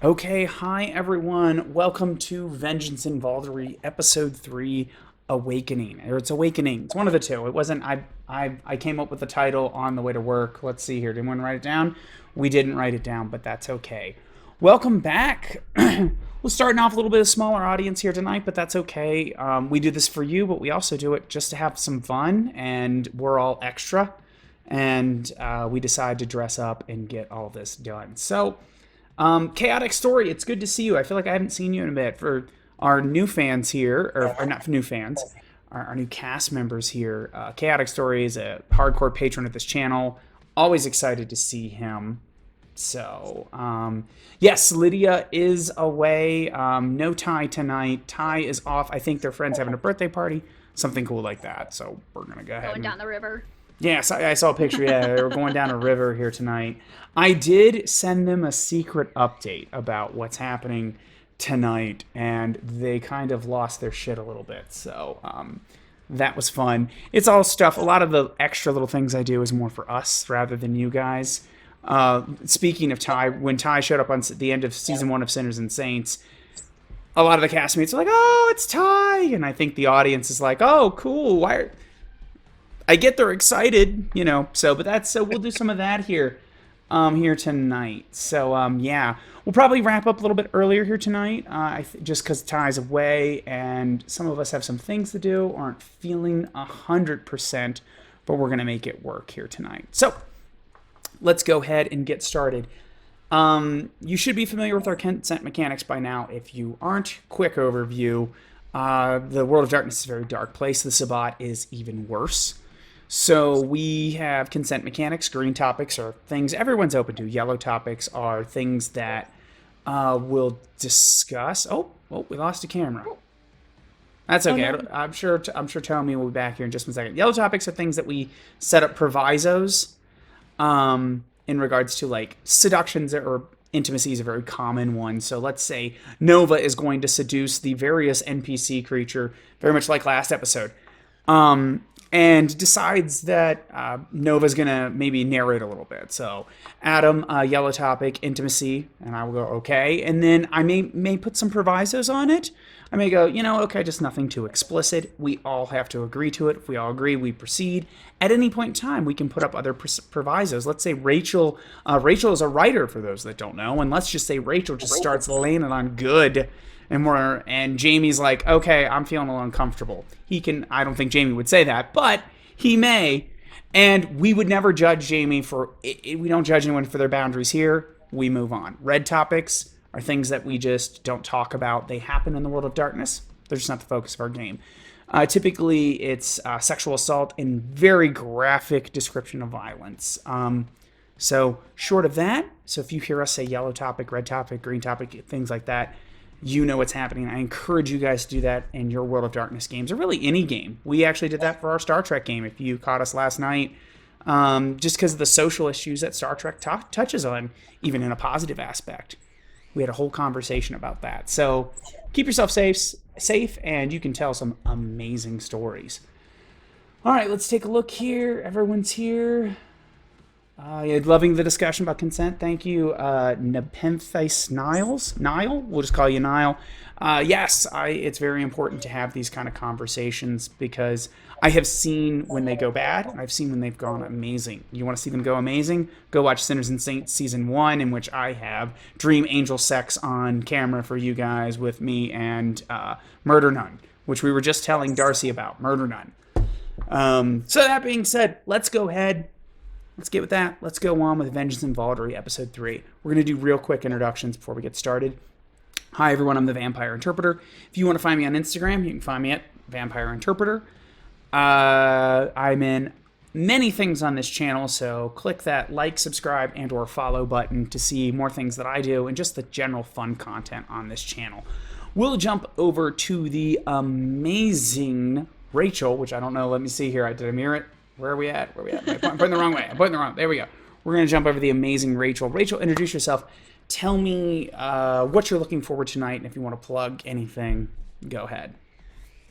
Okay, hi everyone. Welcome to Vengeance in Vaulderie, Episode 3, Awakening. Or it's Awakening. It's one of the two. It wasn't I came up with the title on the way to work. Let's see here. Did anyone write it down? We didn't write it down, but that's okay. Welcome back. We're starting off a little bit of smaller audience here tonight, but that's okay. We do this for you, but we also do it just to have some fun, and we're all extra. And we decide to dress up and get all this done. So, Chaotic Story, it's good to see you. I feel like I haven't seen you in a bit. For our new fans here, or not new fans, our new cast members here, Chaotic Story is a hardcore patron of this channel. Always excited to see him. So, yes, Lydia is away. No Ty tonight. Ty is off. I think their friend's having a birthday party, something cool like that. So we're gonna go ahead Going and down the river. yes, I saw a picture. Yeah, they were going down a river here tonight. I did send them a secret update about what's happening tonight, and they kind of lost their shit a little bit. So that was fun. It's all stuff. A lot of the extra little things I do is more for us rather than you guys. Speaking of Ty, when Ty showed up on the end of season 1 of Sinners and Saints, a lot of the castmates are like, "Oh, it's Ty," and I think the audience is like, "Oh, cool. Why?" I get they're excited, you know. So, but that's so we'll do some of that here, here tonight. So, yeah, we'll probably wrap up a little bit earlier here tonight, just because Ty's away and some of us have some things to do, aren't feeling 100%, but we're gonna make it work here tonight. So, let's go ahead and get started. You should be familiar with our consent mechanics by now. If you aren't, quick overview. The World of Darkness is a very dark place. The Sabbat is even worse. So we have consent mechanics. Green topics are things everyone's open to. Yellow topics are things that we'll discuss. Oh, we lost a camera. That's okay. Oh, no. I'm sure. I'm sure Tommy will be back here in just one second. Yellow topics are things that we set up provisos in regards to, like seductions or intimacy is a very common one. So let's say Nova is going to seduce the various NPC creature, very much like last episode. And decides that Nova's gonna maybe narrate a little bit. So Adam, yellow topic, intimacy, and I will go okay. And then I may put some provisos on it. I may go, okay, just nothing too explicit. We all have to agree to it. If we all agree, we proceed. At any point in time, we can put up other provisos. Let's say Rachel. Rachel is a writer, for those that don't know, and let's just say Rachel just starts laying it on good and Jamie's like, okay, I'm feeling a little uncomfortable. I don't think Jamie would say that, but he may. And we would never judge Jamie for it. We don't judge anyone for their boundaries here. We move on. Red topics are things that we just don't talk about. They happen in the World of Darkness. They're just not the focus of our game. Typically, it's sexual assault and very graphic description of violence. So short of that, so if you hear us say yellow topic, red topic, green topic, things like that, you know what's happening. I encourage you guys to do that in your World of Darkness games, or really any game. We actually did that for our Star Trek game, if you caught us last night, just because of the social issues that Star Trek touches on, even in a positive aspect. We had a whole conversation about that. So keep yourself safe, and you can tell some amazing stories. All right, let's take a look here. Everyone's here. Yeah, loving the discussion about consent. Thank you, Nepenthes Niles. Nile, we'll just call you Nile. Yes, it's very important to have these kind of conversations because I have seen when they go bad, and I've seen when they've gone amazing. You want to see them go amazing? Go watch Sinners and Saints Season 1, in which I have Dream Angel Sex on camera for you guys with me and Murder Nun, which we were just telling Darcy about, Murder Nun. So that being said, let's go ahead. Let's get with that. Let's go on with Vengeance in Vaulderie, Episode 3. We're going to do real quick introductions before we get started. Hi, everyone. I'm the Vampire Interpreter. If you want to find me on Instagram, you can find me at Vampire Interpreter. I'm in many things on this channel, so click that like, subscribe, and or follow button to see more things that I do and just the general fun content on this channel. We'll jump over to the amazing Rachel, which I don't know. Let me see here. Did I mirror it? Where are we at? I'm pointing the wrong way. There we go. We're going to jump over the amazing Rachel. Rachel, introduce yourself. Tell me what you're looking forward to tonight, and if you want to plug anything, go ahead.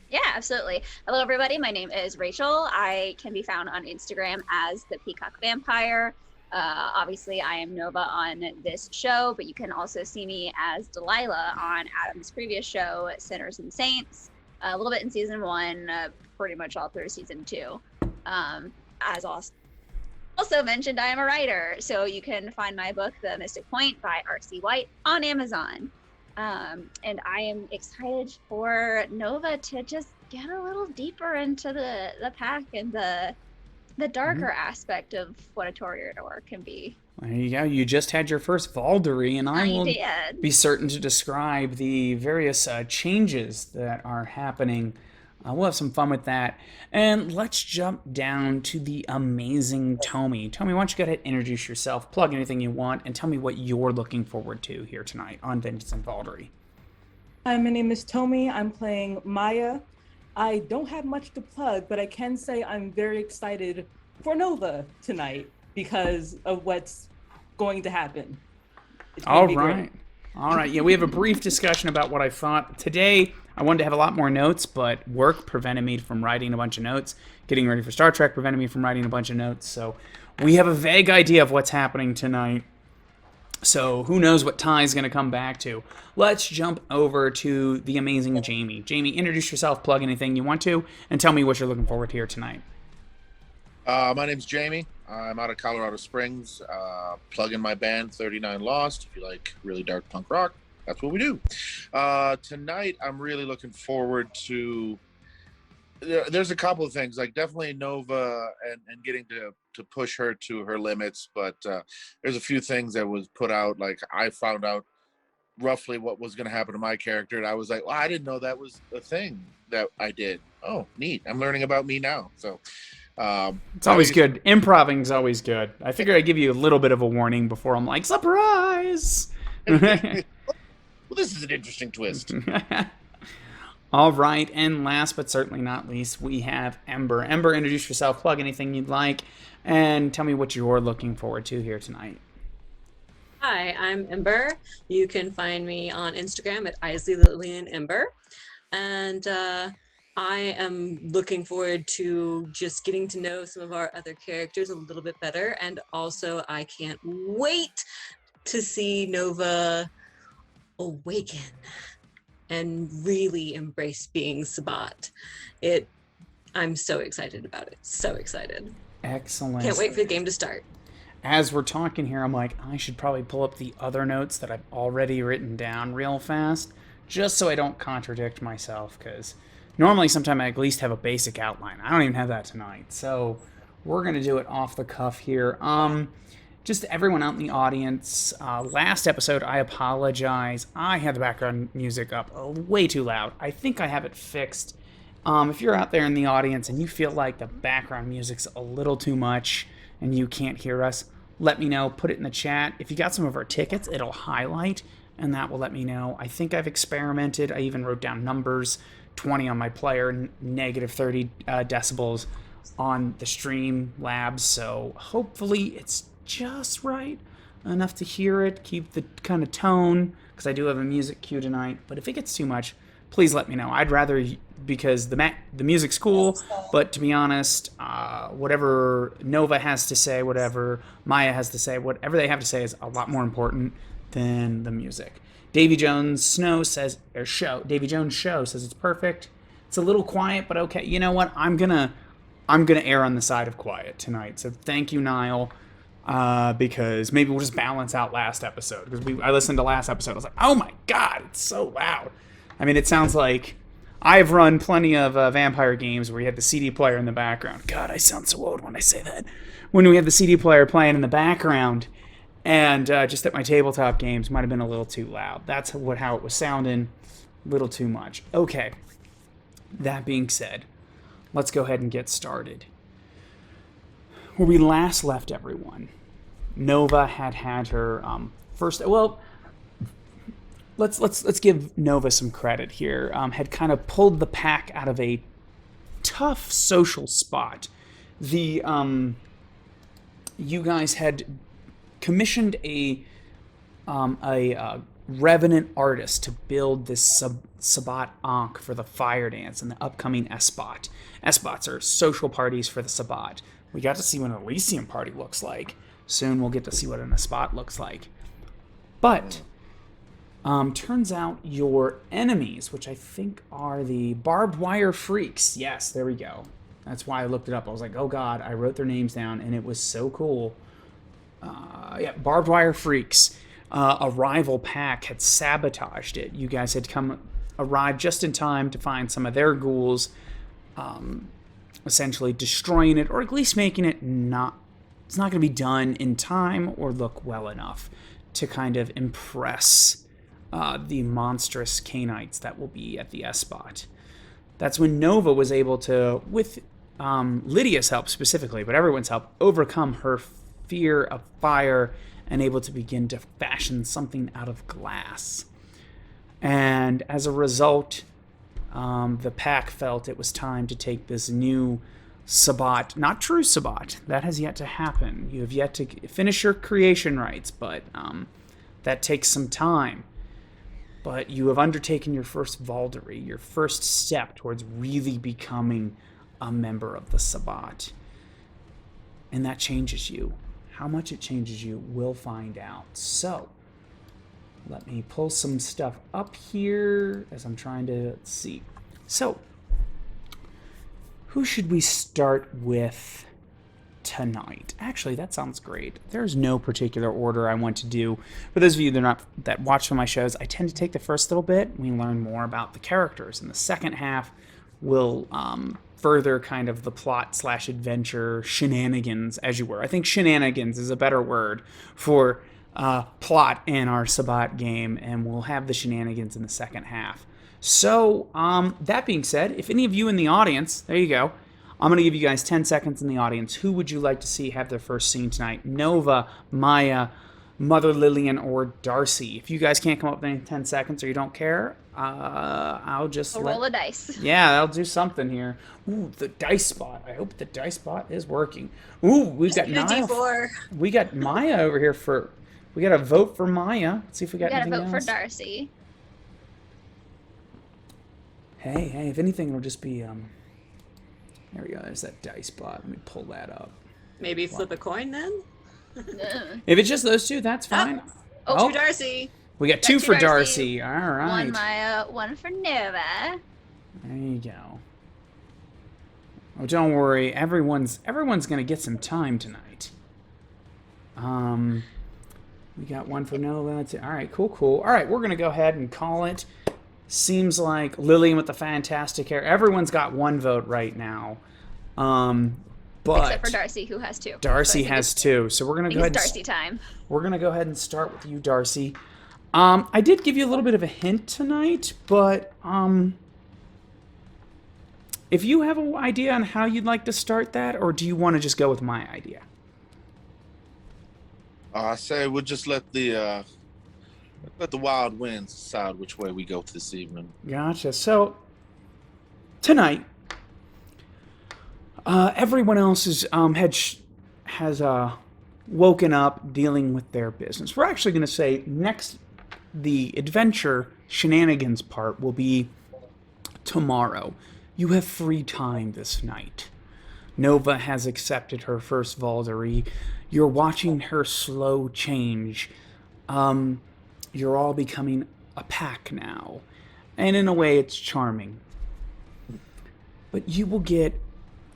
Yeah, absolutely. Hello, everybody. My name is Rachel. I can be found on Instagram as the Peacock Vampire. Obviously, I am Nova on this show, but you can also see me as Delilah on Adam's previous show, Sinners and Saints, a little bit in season 1, pretty much all through season 2. As also mentioned, I am a writer, so you can find my book, The Mystic Point by R.C. White, on Amazon. And I am excited for Nova to just get a little deeper into the pack and the darker aspect of what a Toreador can be. There you go. You just had your first Vaulderie, and I I will did. be certain to describe the various changes that are happening. We'll have some fun with that. And let's jump down to the amazing Tommy. Tommy, why don't you go ahead and introduce yourself, plug anything you want, and tell me what you're looking forward to here tonight on Vengeance and Vaulderie. Hi, my name is Tommy. I'm playing Maya. I don't have much to plug, but I can say I'm very excited for Nova tonight because of what's going to happen. All right. All right. Yeah, we have a brief discussion about what I thought. Today, I wanted to have a lot more notes, but work prevented me from writing a bunch of notes. Getting ready for Star Trek prevented me from writing a bunch of notes. So we have a vague idea of what's happening tonight. So who knows what Ty's going to come back to. Let's jump over to the amazing Jamie. Jamie, introduce yourself, plug anything you want to, and tell me what you're looking forward to here tonight. My name's Jamie. I'm out of Colorado Springs. Plug in my band, 39 Lost. If you like really dark punk rock, that's what we do. Tonight, I'm really looking forward to... There's a couple of things, like definitely Nova and getting to push her to her limits, but there's a few things that was put out. Like I found out roughly what was going to happen to my character, and I was like, well, I didn't know that was a thing that I did. Oh, neat. I'm learning about me now. So it's always good. Improving is always good. I figure I'd give you a little bit of a warning before I'm like, surprise! Well, this is an interesting twist. All right, and last but certainly not least, we have Ember. Ember, introduce yourself, plug anything you'd like, and tell me what you're looking forward to here tonight. Hi, I'm Ember. You can find me on Instagram at Isley Lillian Ember. And I am looking forward to just getting to know some of our other characters a little bit better. And also, I can't wait to see Nova awaken and really embrace being Sabbat. I'm so excited about it. So excited. Excellent. Can't wait for the game to start. As we're talking here, I'm like, I should probably pull up the other notes that I've already written down real fast, just so I don't contradict myself, because normally sometime I at least have a basic outline. I don't even have that tonight, so we're going to do it off the cuff here. Just to everyone out in the audience, last episode, I apologize. I had the background music up way too loud. I think I have it fixed. If you're out there in the audience and you feel like the background music's a little too much and you can't hear us, let me know. Put it in the chat. If you got some of our tickets, it'll highlight, and that will let me know. I think I've experimented. I even wrote down numbers, 20 on my player, negative 30 decibels on the stream labs, so hopefully it's just right enough to hear it, keep the kind of tone, because I do have a music cue tonight. But if it gets too much, please let me know. I'd rather, because the music's cool, but to be honest, whatever Nova has to say, whatever Maya has to say, whatever they have to say is a lot more important than the music. Davy Jones Show says it's perfect. It's a little quiet, but okay. You know what? I'm gonna err on the side of quiet tonight. So thank you, Niall. Because maybe we'll just balance out last episode. Because I listened to last episode, I was like, oh my god, it's so loud. I mean, it sounds like I've run plenty of vampire games where you had the CD player in the background. God, I sound so old when I say that. When we had the CD player playing in the background, and just at my tabletop games, might have been a little too loud. That's how it was sounding, a little too much. Okay, that being said, let's go ahead and get started. Where we last left everyone, Nova had her first. Well, let's give Nova some credit here. Had kind of pulled the pack out of a tough social spot. You guys had commissioned a revenant artist to build this Sabbat Ankh for the fire dance and the upcoming Esbot. Esbots are social parties for the Sabbat. We got to see what an Elysium party looks like. Soon we'll get to see what an spot looks like. But turns out your enemies, which I think are the barbed wire freaks. Yes, there we go. That's why I looked it up. I was like, oh god, I wrote their names down, and it was so cool. Yeah, barbed wire freaks. A rival pack had sabotaged it. You guys had arrived just in time to find some of their ghouls, essentially destroying it, or at least making it it's not going to be done in time or look well enough to kind of impress the monstrous Canites that will be at the S-Spot. That's when Nova was able to, with Lydia's help specifically, but everyone's help, overcome her fear of fire and able to begin to fashion something out of glass. And as a result, the pack felt it was time to take this new Sabbat, not true Sabbat, that has yet to happen. You have yet to finish your creation rites, but that takes some time. But you have undertaken your first Vaulderie, your first step towards really becoming a member of the Sabbat. And that changes you. How much it changes you, we'll find out. So, let me pull some stuff up here as I'm trying to see. So, who should we start with tonight? Actually, that sounds great. There's no particular order I want to do. For those of you that watch my shows, I tend to take the first little bit. We learn more about the characters. And the second half will further kind of the plot/adventure shenanigans, as you were. I think shenanigans is a better word for plot in our Sabbat game, and we'll have the shenanigans in the second half. So, that being said, if any of you in the audience, there you go, I'm going to give you guys 10 seconds in the audience. Who would you like to see have their first scene tonight? Nova, Maya, Mother Lillian, or Darcy? If you guys can't come up with any 10 seconds or you don't care, I'll just roll a dice. Yeah, I'll do something here. Ooh, the dice spot. I hope the dice spot is working. Ooh, we've got Maya. We got Maya over here for... We got to vote for Maya. Let's see if we got anything else. We got to vote for Darcy. Hey, if anything, it'll just be... There we go. There's that dice spot. Let me pull that up. Maybe flip a coin then? If it's just those two, that's fine. Oh, two Darcy. We got two for Darcy. All right. One Maya, one for Nova. There you go. Oh, don't worry. Everyone's going to get some time tonight. We got one for Nova. All right, cool. All right, we're going to go ahead and call it. Seems like Lillian with the fantastic hair. Everyone's got one vote right now. But except for Darcy, who has two. Darcy has two. So we're going to go ahead. It's Darcy time. We're going to go ahead and start with you, Darcy. I did give you a little bit of a hint tonight, but if you have an idea on how you'd like to start that, or do you want to just go with my idea? I say we'll just let the wild winds decide which way we go this evening. Gotcha. So tonight, everyone else has woken up dealing with their business. We're actually going to say next, the adventure shenanigans part will be tomorrow. You have free time this night. Nova has accepted her first Vaulderie. You're watching her slow change. You're all becoming a pack now. And in a way, it's charming. But you will get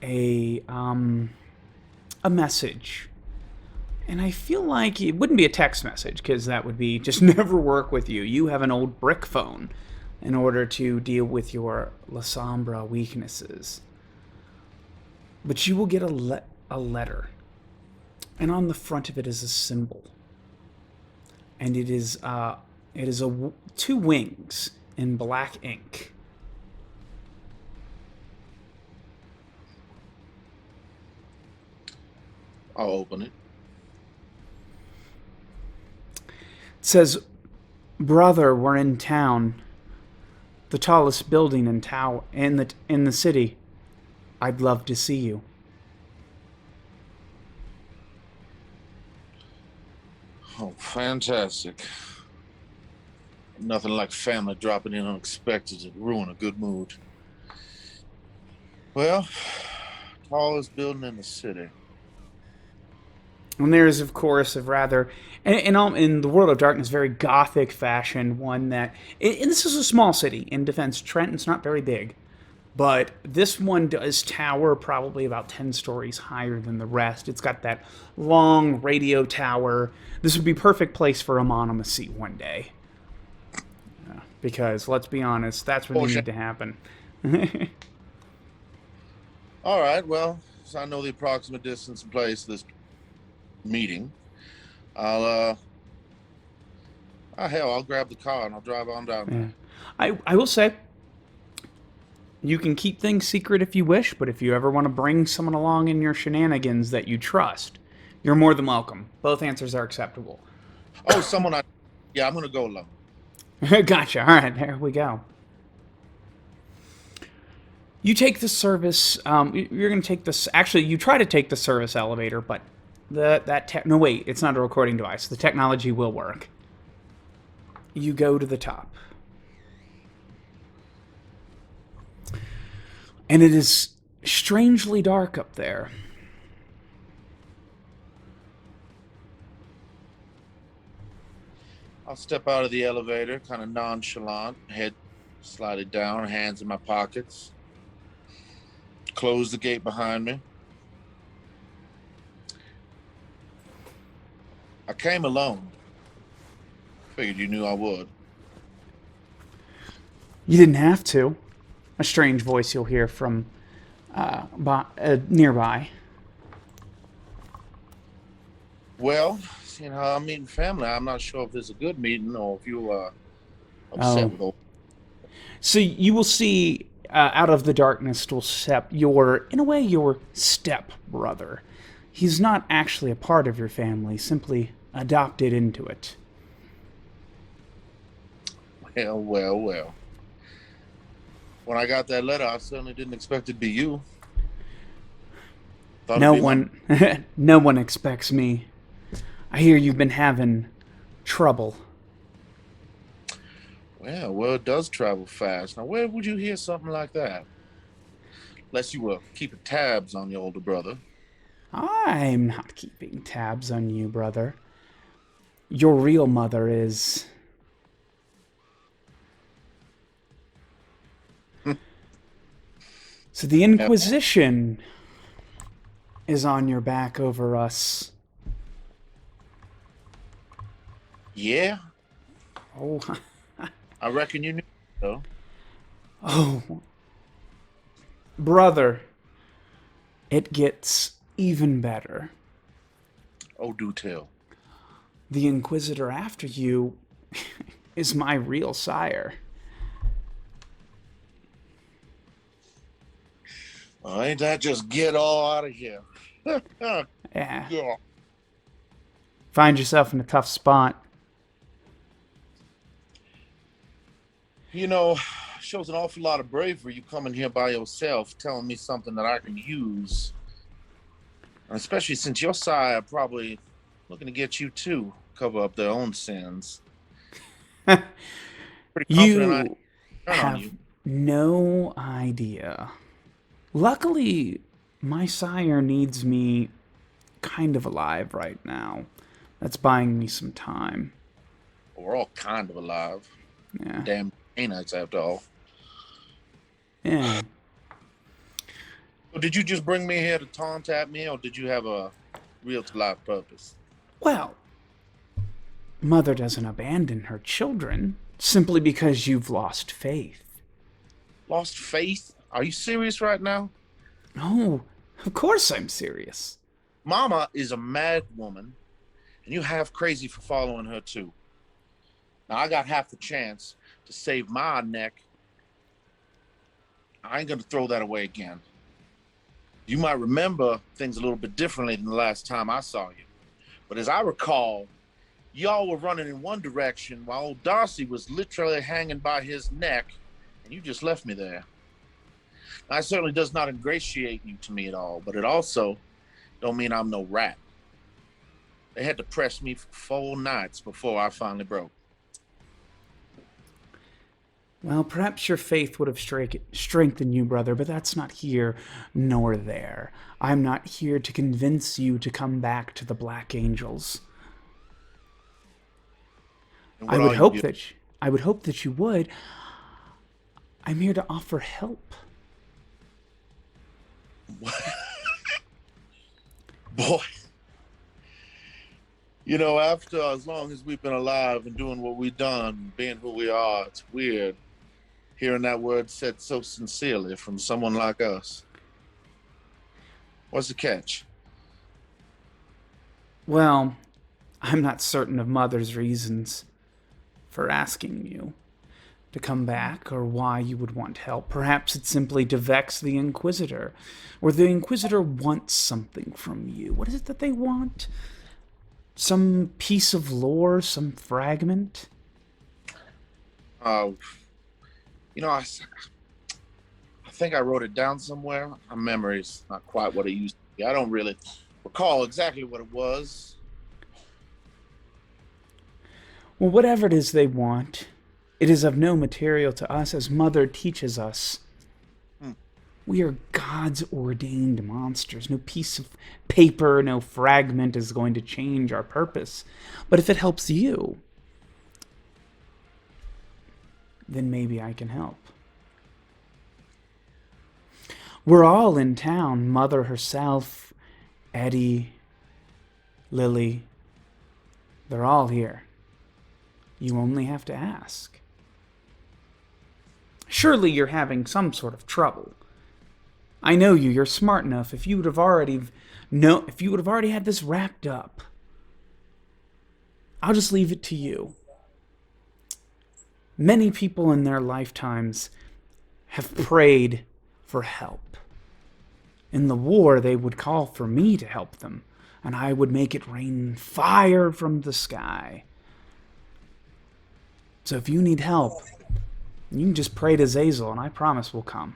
a message. And I feel like it wouldn't be a text message, because that would be just never work with you. You have an old brick phone in order to deal with your La Sombra weaknesses. But you will get a letter. And on the front of it is a symbol. And it is two wings in black ink. I'll open it. It says, "Brother, we're in town. The tallest building in the city. I'd love to see you." Oh, fantastic. Nothing like family dropping in unexpected to ruin a good mood. Well, tallest building in the city. And there is, of course, a rather, in the World of Darkness, very gothic fashion, one that, and this is a small city in defense. Trenton's not very big, but this one does tower probably about 10 stories higher than the rest. It's got that long radio tower. This would be perfect place for a monomacy one day. Because, let's be honest, that's what need to happen. All right, well, so I know the approximate distance and place of this meeting. I'll I'll grab the car and I'll drive on down there. I will say, you can keep things secret if you wish, but if you ever want to bring someone along in your shenanigans that you trust, you're more than welcome. Both answers are acceptable. Oh, yeah, I'm going to go alone. Gotcha. All right, there we go. You take the service. You're going to take this. Actually, you try to take the service elevator, but no, wait. It's not a recording device. The technology will work. You go to the top, and it is strangely dark up there. I'll step out of the elevator, kind of nonchalant, head slightly down, hands in my pockets. Close the gate behind me. I came alone. Figured you knew I would. You didn't have to. A strange voice you'll hear from nearby. Well, seeing how I'm meeting family, I'm not sure if this is a good meeting or if you upset with old. So you will see out of the darkness will step your step brother. He's not actually a part of your family, simply adopted into it. Well. When I got that letter, I certainly didn't expect it to be you. No one expects me. I hear you've been having trouble. Well, word does travel fast. Now, where would you hear something like that? Unless you were keeping tabs on your older brother. I'm not keeping tabs on you, brother. Your real mother is. So the Inquisition is on your back over us. Yeah? Oh. I reckon you knew, though. Oh. Brother, it gets even better. Oh, do tell. The Inquisitor after you is my real sire. Oh, ain't that just get all out of here? Yeah. Find yourself in a tough spot. You know, shows an awful lot of bravery you coming here by yourself, telling me something that I can use. And especially since your sire probably looking to get you too, cover up their own sins. Pretty confident You have no idea. Luckily, my sire needs me kind of alive right now. That's buying me some time. We're all kind of alive. Yeah. Damn peanuts, after all. Yeah. Well, did you just bring me here to taunt at me, or did you have a real-to-life purpose? Well, Mother doesn't abandon her children simply because you've lost faith. Lost faith? Are you serious right now? Oh, of course I'm serious. Mama is a mad woman, and you half crazy for following her too. Now I got half the chance to save my neck. I ain't gonna throw that away again. You might remember things a little bit differently than the last time I saw you. But as I recall, y'all were running in one direction while old Darcy was literally hanging by his neck, and you just left me there. Now, that certainly does not ingratiate you to me at all, but it also don't mean I'm no rat. They had to press me for 4 nights before I finally broke. Well, perhaps your faith would have strengthened you, brother, but that's not here nor there. I'm not here to convince you to come back to the Black Angels. And I what would are hope you? that I would hope that you would. I'm here to offer help. Boy, you know, after as long as we've been alive and doing what we've done, being who we are, it's weird hearing that word said so sincerely from someone like us. What's the catch? Well, I'm not certain of Mother's reasons for asking you to come back or why you would want help. Perhaps it's simply to vex the Inquisitor, or the Inquisitor wants something from you. What is it that they want? Some piece of lore, some fragment? You know, I think I wrote it down somewhere. My memory's not quite what it used to be. I don't really recall exactly what it was. Well, whatever it is they want, it is of no material to us, as Mother teaches us. We are God's ordained monsters. No piece of paper, no fragment is going to change our purpose. But if it helps you, then maybe I can help. We're all in town. Mother herself, Eddie, Lily. They're all here. You only have to ask. Surely you're having some sort of trouble. I know you. You're smart enough. If you would have already had this wrapped up, I'll just leave it to you. Many people in their lifetimes have prayed for help. In the war, they would call for me to help them, and I would make it rain fire from the sky. So if you need help, you can just pray to Zazel, and I promise we'll come.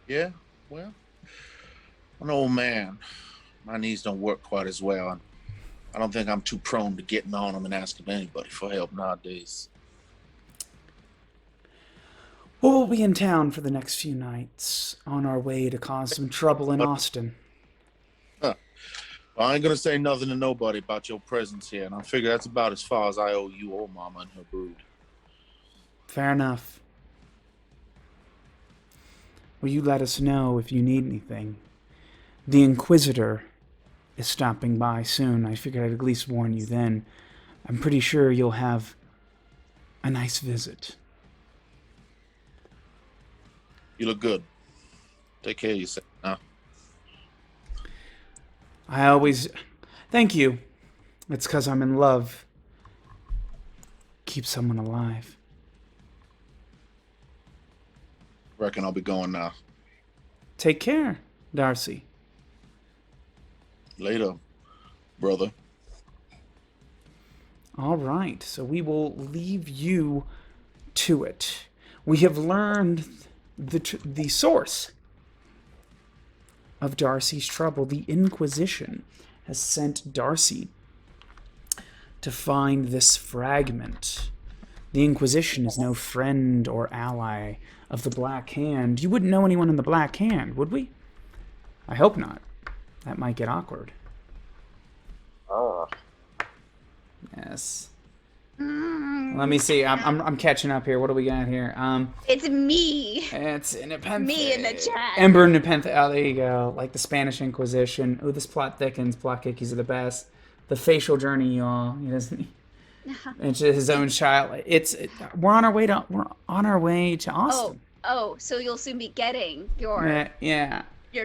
Yeah, well, I'm an old man. My knees don't work quite as well. And I don't think I'm too prone to getting on them and asking anybody for help nowadays. Well, we'll be in town for the next few nights, on our way to cause some trouble in Austin. Well, I ain't gonna say nothing to nobody about your presence here, and I figure that's about as far as I owe you or Mama and her brood. Fair enough. Well, you let us know if you need anything. The Inquisitor is stopping by soon. I figured I'd at least warn you then. I'm pretty sure you'll have a nice visit. You look good. Take care of yourself now. Thank you. It's 'cause I'm in love. Keep someone alive. Reckon I'll be going now. Take care, Darcy. Later, brother. All right, so we will leave you to it. We have learned the source of Darcy's trouble. The Inquisition has sent Darcy to find this fragment. The Inquisition is no friend or ally of the Black Hand. You wouldn't know anyone in the Black Hand, would we? I hope not. That might get awkward. Oh. Yes. Let me see. I'm catching up here. What do we got here? It's me. It's Nepenthe. Me in the chat. Ember Nepenthe. Oh, there you go. Like the Spanish Inquisition. Oh, this plot thickens. Plot kickies are the best. The facial journey, y'all. He doesn't. Into his own child. We're on our way to Austin. Oh, so you'll soon be getting your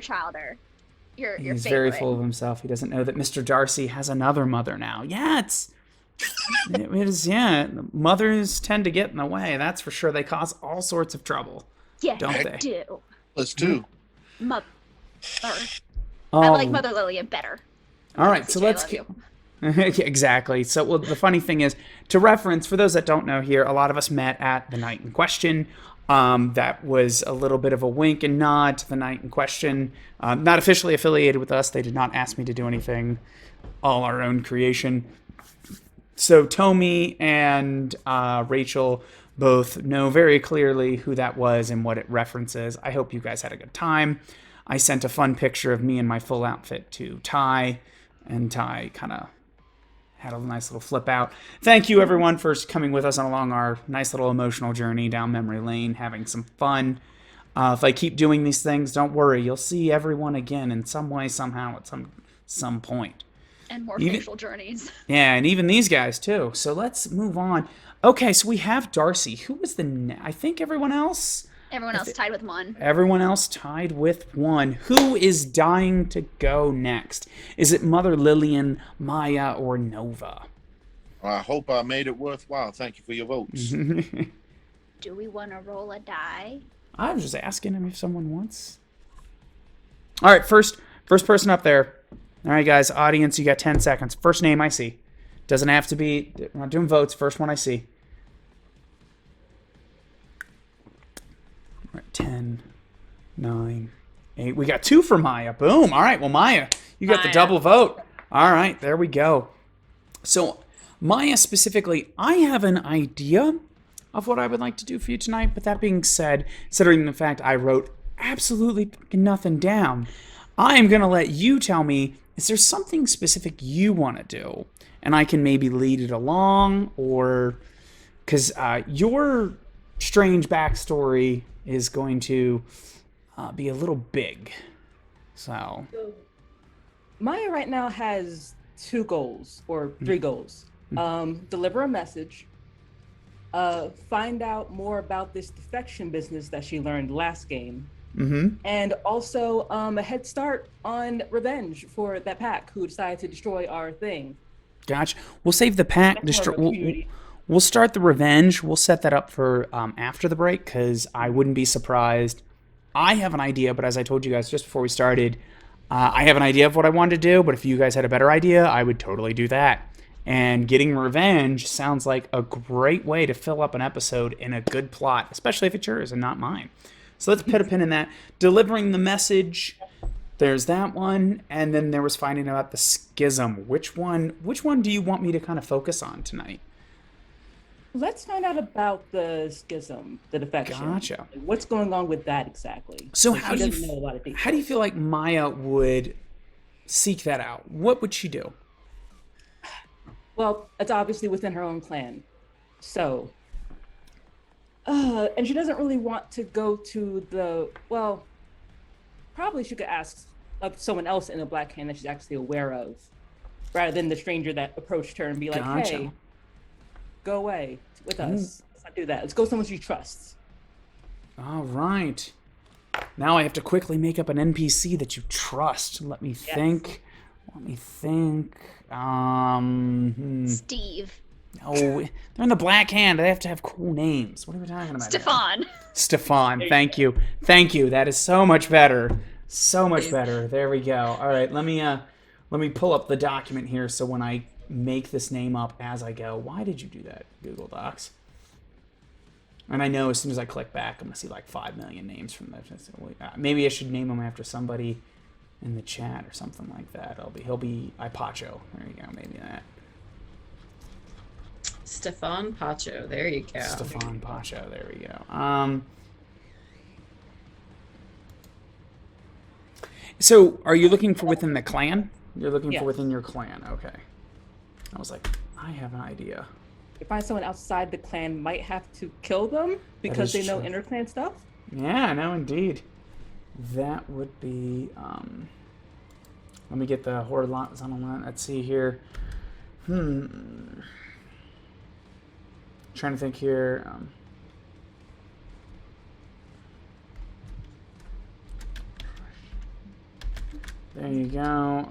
childer. Your He's favorite. very full of himself. He doesn't know that Mr. Darcy has another mother now. Yeah, it is. Yeah, mothers tend to get in the way. That's for sure. They cause all sorts of trouble. Yeah, don't they? do. Let's do. Mother. I like Mother Lillian better. All right, so let's get. Exactly. So, well, the funny thing is, to reference, for those that don't know here, a lot of us met at the night in question. That was a little bit of a wink and nod to the night in question. Not officially affiliated with us. They did not ask me to do anything. All our own creation. So Tommy and Rachel both know very clearly who that was and what it references. I hope you guys had a good time. I sent a fun picture of me in my full outfit to Ty, and Ty kind of had a nice little flip out. Thank you, everyone, for coming with us along our nice little emotional journey down memory lane, having some fun. If I keep doing these things, don't worry. You'll see everyone again in some way, somehow, at some point. And more facial journeys. Yeah, and even these guys, too. So let's move on. Okay, so we have Darcy. Who was the... I think everyone else... Everyone else tied with one. Everyone else tied with one. Who is dying to go next? Is it Mother Lillian, Maya, or Nova? I hope I made it worthwhile. Thank you for your votes. Do we want to roll a die? I was just asking him if someone wants. All right, first person up there. All right, guys, audience, you got 10 seconds. First name I see. Doesn't have to be... We're not doing votes. First one I see. All right, 10, 9, 8. We got 2 for Maya. Boom. All right, well, Maya, you got the double vote. All right, there we go. So, Maya specifically, I have an idea of what I would like to do for you tonight. But that being said, considering the fact I wrote absolutely nothing down, I am going to let you tell me, is there something specific you want to do? And I can maybe lead it along, or... Because your strange backstory is going to be a little big. So... Maya right now has 2 goals, or 3 goals. Deliver a message, find out more about this defection business that she learned last game, and also a head start on revenge for that pack who decided to destroy our thing. Gotcha. We'll save the pack. We'll start the revenge. We'll set that up for after the break, because I wouldn't be surprised. I have an idea, but as I told you guys just before we started, I have an idea of what I wanted to do, but if you guys had a better idea, I would totally do that. And getting revenge sounds like a great way to fill up an episode in a good plot, especially if it's yours and not mine. So let's put a pin in that. Delivering the message, there's that one, and then there was finding out the schism. Which one do you want me to kind of focus on tonight? Let's find out about the schism, the defection. Gotcha. What's going on with that exactly? So how do you feel like Maya would seek that out? What would she do? Well, it's obviously within her own clan. So, and she doesn't really want to go to the, well, probably she could ask of someone else in the Black Hand that she's actually aware of, rather than the stranger that approached her and be like, Gotcha. Hey, go away with us. Let's not do that. Let's go with someone she trusts. All right. Now I have to quickly make up an NPC that you trust. Let me think. Steve. No, they're in the Black Hand. They have to have cool names. What are we talking about? Stefan. Thank you. That is so much better. So much better. There we go. All right. Let me pull up the document here so when I make this name up as I go. Why did you do that, Google Docs? And I know as soon as I click back, I'm gonna see like 5 million names from this. Maybe I should name them after somebody in the chat or something like that. He'll be Ipacho. There you go. Maybe that. Stefan Pacho. There you go. Stefan Pacho. There we go. So, are you looking for within the clan? You're looking for within your clan. Okay. I was like, I have an idea. If I find someone outside the clan, might have to kill them because they know inter-clan stuff. Yeah, no, indeed. That would be. Let me get the horizontal. Let's see here. Trying to think here. There you go.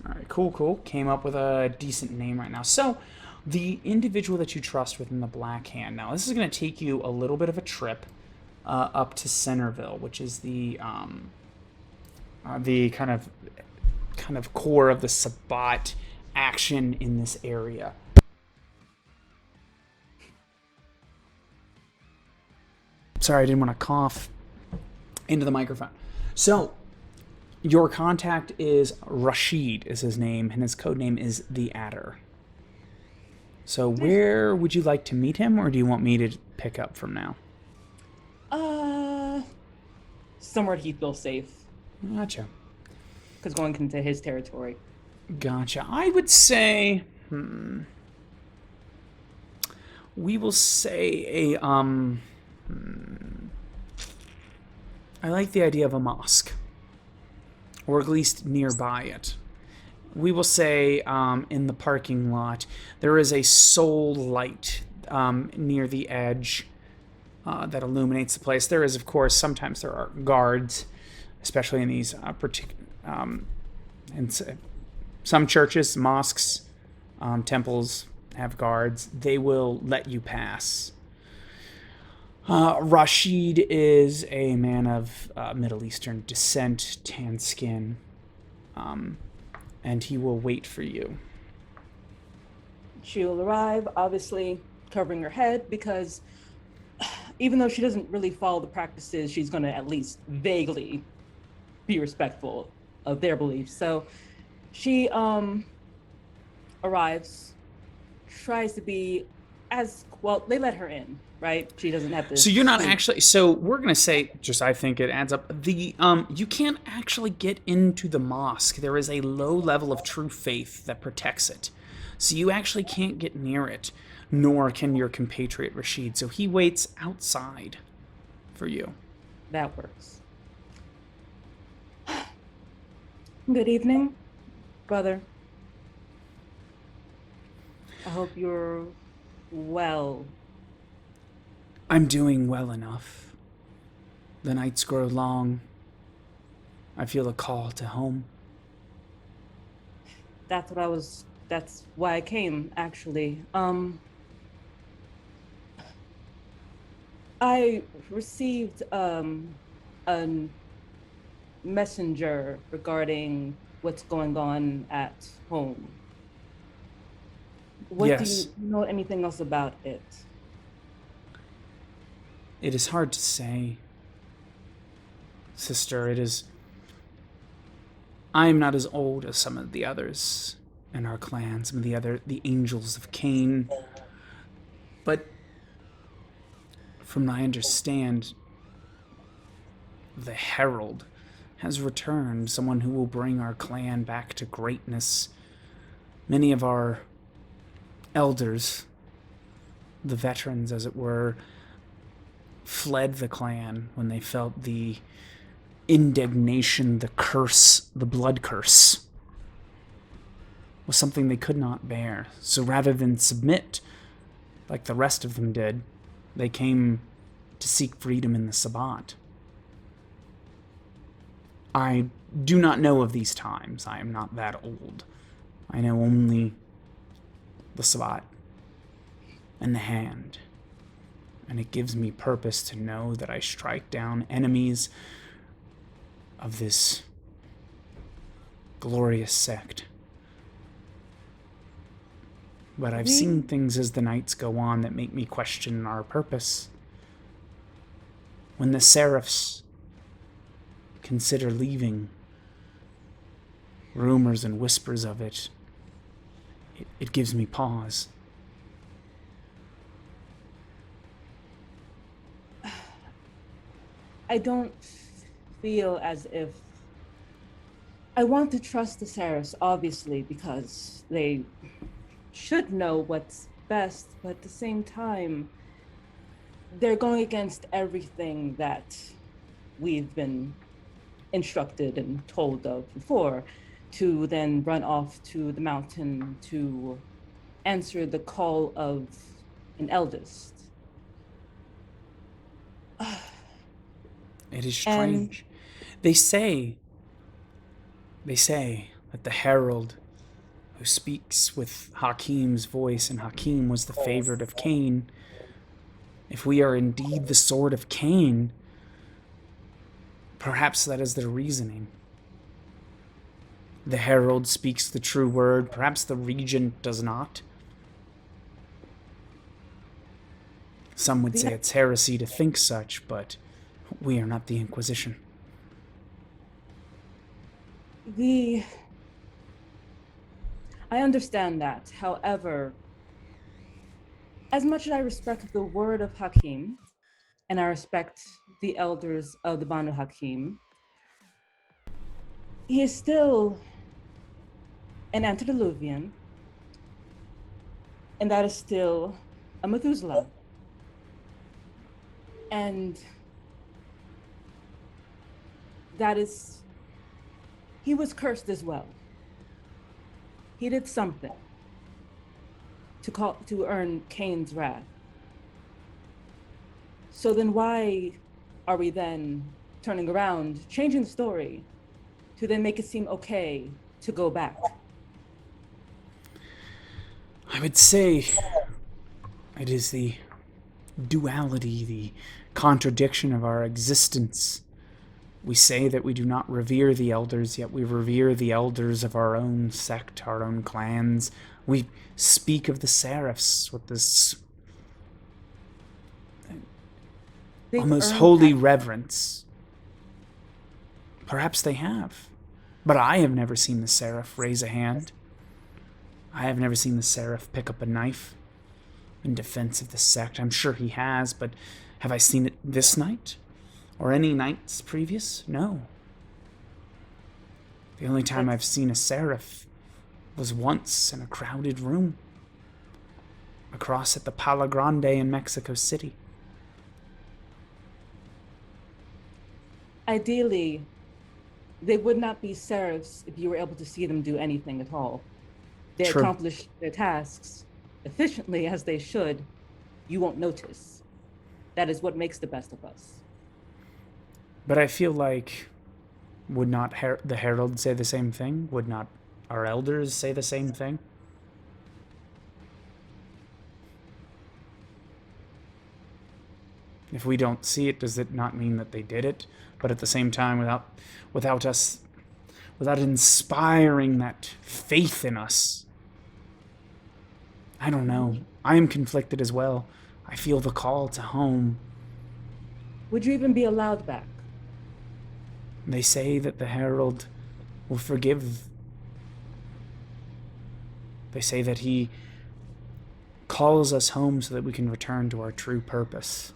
All right, cool. Came up with a decent name right now. So, the individual that you trust within the Black Hand. Now, this is going to take you a little bit of a trip up to Centerville, which is the kind of core of the Sabbat action in this area. Sorry, I didn't want to cough into the microphone. So, your contact is Rashid, is his name, and his code name is the Adder. So, where would you like to meet him, or do you want me to pick up from now? Somewhere he feels safe, Gotcha. because going into his territory. Gotcha. I would say, we will say I like the idea of a mosque, or at least nearby it. We will say in the parking lot, there is a soul light near the edge that illuminates the place. There is, of course, sometimes there are guards, especially in these in some churches, mosques, temples have guards. They will let you pass. Rashid is a man of Middle Eastern descent, tan skin, and he will wait for you. She'll arrive, obviously covering her head, because even though she doesn't really follow the practices, she's going to at least vaguely be respectful of their beliefs. So she arrives, tries to be as well. They let her in, right? She doesn't have to. So you're not actually. So we're gonna say, just I think it adds up. The you can't actually get into the mosque. There is a low level of true faith that protects it. So you actually can't get near it, nor can your compatriot Rashid. So he waits outside for you. That works. Good evening, brother. I hope you're well. I'm doing well enough. The nights grow long. I feel a call to home. That's why I came, actually. I received a messenger regarding what's going on at home. What Yes. do you know anything else about it? It is hard to say, sister. I am not as old as some of the others in our clan, some of the angels of Cain. But from what I understand, the Herald has returned, someone who will bring our clan back to greatness. Many of our elders, the veterans as it were, fled the clan when they felt the indignation, the curse, the blood curse was something they could not bear. So rather than submit like the rest of them did, they came to seek freedom in the Sabbat. I do not know of these times. I am not that old. I know only the Sabbat and the hand. And it gives me purpose to know that I strike down enemies of this glorious sect. But I've seen things as the nights go on that make me question our purpose. When the Seraphs consider leaving, rumors and whispers of it, it gives me pause. I don't feel as if I want to trust the Seraphs, obviously, because they should know what's best, but at the same time, they're going against everything that we've been instructed and told of before, to then run off to the mountain to answer the call of an eldest. It is strange. They say that the herald who speaks with Hakim's voice, and Hakim was the favorite of Cain. If we are indeed the sword of Cain, perhaps that is their reasoning. The herald speaks the true word, perhaps the regent does not. Some would say it's heresy to think such, but we are not the Inquisition. The I understand that. However, as much as I respect the word of Hakim, and I respect the elders of the Banu Hakim, he is still an antediluvian, and that is still a Methuselah. And that is, he was cursed as well. He did something to earn Cain's wrath. So then why are we then turning around, changing the story to then make it seem okay to go back? I would say it is the duality, the contradiction of our existence. We say that we do not revere the elders, yet we revere the elders of our own sect, our own clans. We speak of the seraphs with this almost holy reverence. Perhaps they have. But I have never seen the seraph raise a hand. I have never seen the seraph pick up a knife in defense of the sect. I'm sure he has, but have I seen it this night? Or any nights previous? No. The only time I've seen a seraph was once in a crowded room across at the Palo Grande in Mexico City. Ideally, they would not be seraphs if you were able to see them do anything at all. They True. accomplish their tasks efficiently as they should. You won't notice. That is what makes the best of us. But I feel like, would not the herald say the same thing? Would not our elders say the same thing? If we don't see it, does it not mean that they did it? But at the same time, without inspiring that faith in us, I don't know. I am conflicted as well. I feel the call to home. Would you even be allowed back? They say that the herald will forgive. They say that he calls us home so that we can return to our true purpose.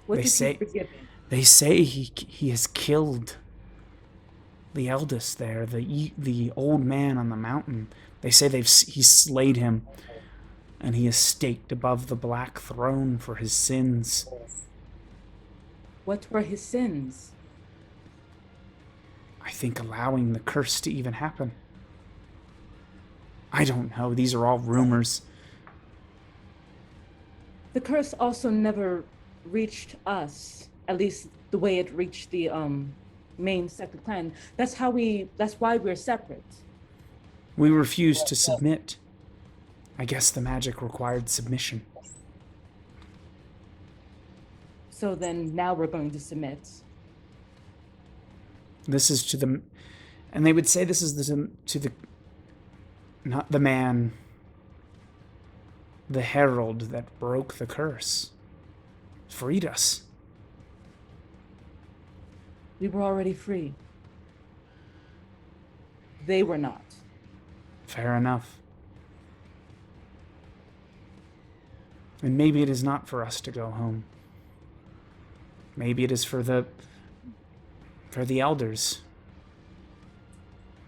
What They is say- he forgiving? They say he has killed the eldest there, the old man on the mountain. They say he slayed him, and he is staked above the black throne for his sins. What were his sins? I think allowing the curse to even happen. I don't know. These are all rumors. The curse also never reached us, at least the way it reached the main second clan. That's why we're separate. We refused to submit. I guess the magic required submission. So then now we're going to submit. This is to the... And they would say this is to the... Not the man. The herald that broke the curse. Freed us. We were already free. They were not. Fair enough. And maybe it is not for us to go home. Maybe it is for the elders.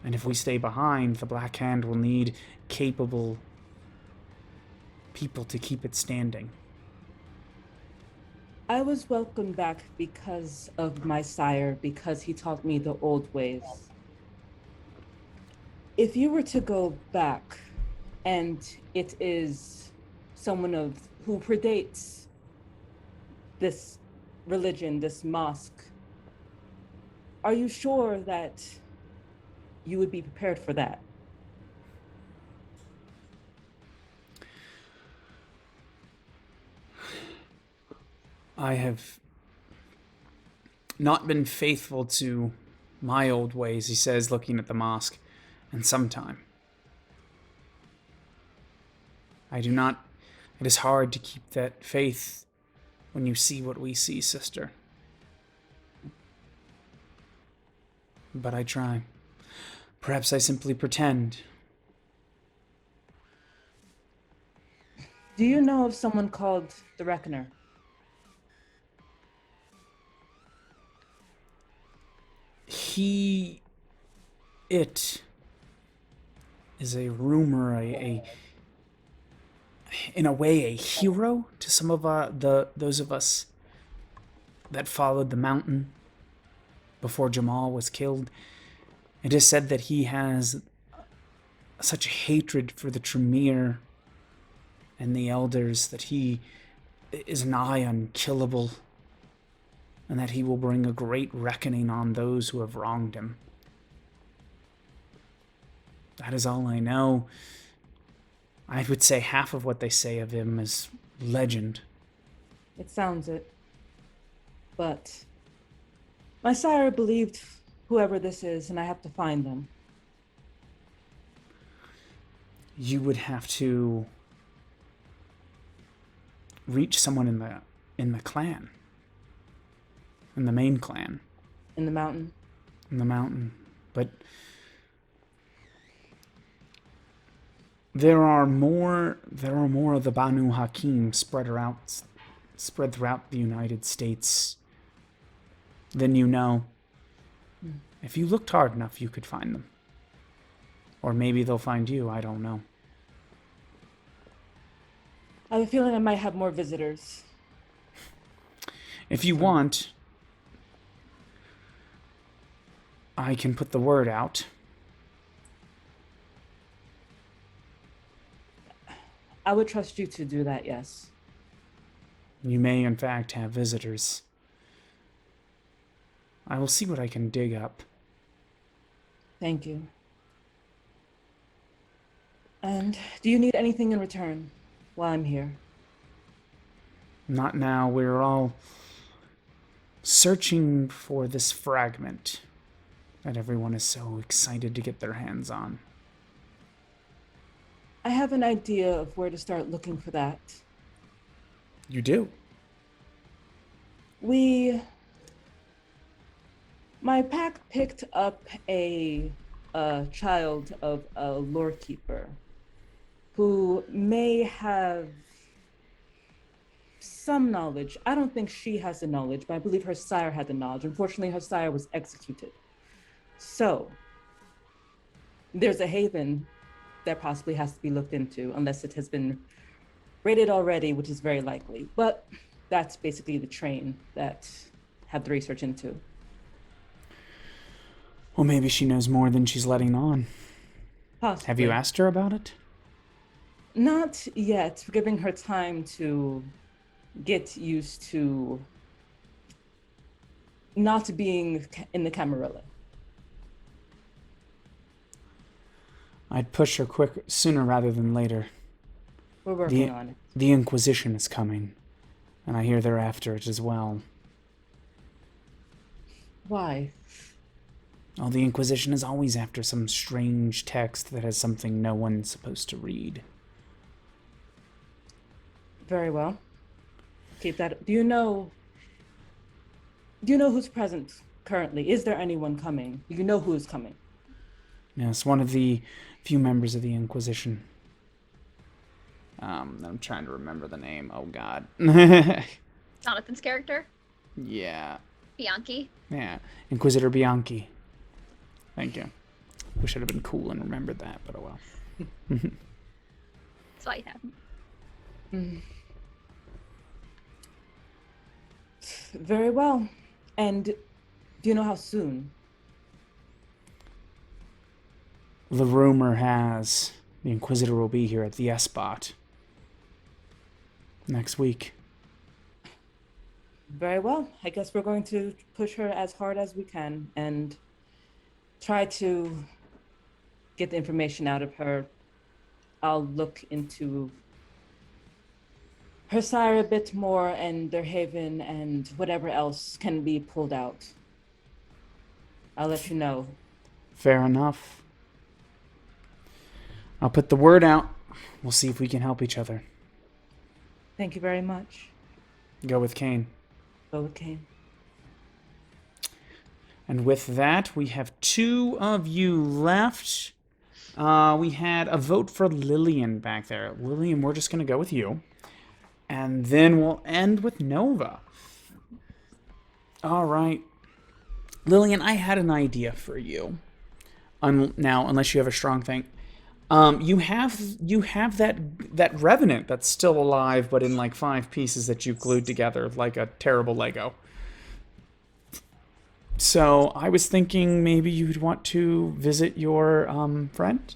And if we stay behind, the Black Hand will need capable people to keep it standing. I was welcomed back because of my sire, because he taught me the old ways. If you were to go back, and it is someone who predates this religion, this mosque, are you sure that you would be prepared for that? I have not been faithful to my old ways, he says, looking at the mosque, in some time. I do not... It is hard to keep that faith when you see what we see, sister. but I try. Perhaps I simply pretend. Do you know of someone called the Reckoner? It is a rumor, in a way, a hero to some of those of us that followed the mountain before Jamal was killed. It is said that he has such hatred for the Tremere and the elders that he is nigh unkillable, and that he will bring a great reckoning on those who have wronged him. That is all I know. I would say half of what they say of him is legend. It sounds it. But my sire believed whoever this is, and I have to find them. You would have to reach someone in the clan. In the main clan. In the mountain? In the mountain. But there are more of the Banu Hakim spread throughout the United States than you know. If you looked hard enough, you could find them. Or maybe they'll find you, I don't know. I have a feeling I might have more visitors. If you want, I can put the word out. I would trust you to do that, yes. You may, in fact, have visitors. I will see what I can dig up. Thank you. And do you need anything in return while I'm here? Not now. We're all searching for this fragment that everyone is so excited to get their hands on. I have an idea of where to start looking for that. You do? My pack picked up a child of a lore keeper who may have some knowledge. I don't think she has the knowledge, but I believe her sire had the knowledge. Unfortunately, her sire was executed. So there's a haven that possibly has to be looked into, unless it has been raided already, which is very likely. But that's basically the train that have the research into. Well, maybe she knows more than she's letting on. Possibly. Have you asked her about it? Not yet. We're giving her time to get used to not being in the Camarilla. I'd push her sooner rather than later. We're working on it. The Inquisition is coming, and I hear they're after it as well. Why? Oh, the Inquisition is always after some strange text that has something no one's supposed to read. Very well. Keep that. Do you know who's present currently? Is there anyone coming? Do you know who's coming? Yes, one of the few members of the Inquisition. I'm trying to remember the name. Oh, God. Jonathan's character? Yeah. Bianchi? Yeah. Inquisitor Bianchi. Thank you. Wish I'd have been cool and remembered that, but oh well. That's why you haven't. Very well. And do you know how soon? The rumor has the Inquisitor will be here at the S-Spot next week. Very well. I guess we're going to push her as hard as we can and try to get the information out of her. I'll look into her sire a bit more and their haven and whatever else can be pulled out. I'll let you know. Fair enough. I'll put the word out. We'll see if we can help each other. Thank you very much. Go with Kane. Go with Kane. And with that, we have 2 of you left. We had a vote for Lillian back there. Lillian, we're just going to go with you. And then we'll end with Nova. All right. Lillian, I had an idea for you. Now, unless you have a strong thing. You have that revenant that's still alive, but in like 5 pieces that you glued together like a terrible Lego. So I was thinking maybe you'd want to visit your friend.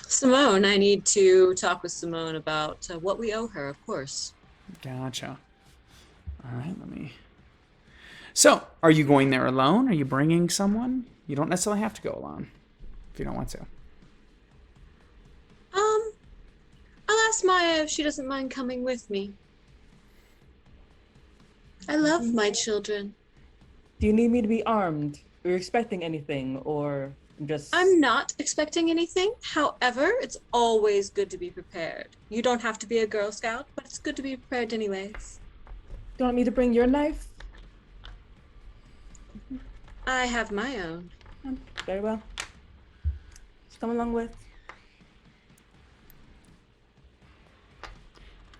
Simone, I need to talk with Simone about what we owe her, of course. Gotcha. All right, let me. So, are you going there alone? Are you bringing someone? You don't necessarily have to go alone if you don't want to. I'll ask Maya if she doesn't mind coming with me. I love my children. Do you need me to be armed? Are you expecting anything, or just... I'm not expecting anything. However, it's always good to be prepared. You don't have to be a Girl Scout, but it's good to be prepared anyways. Do you want me to bring your knife? I have my own. Very well. Just come along with.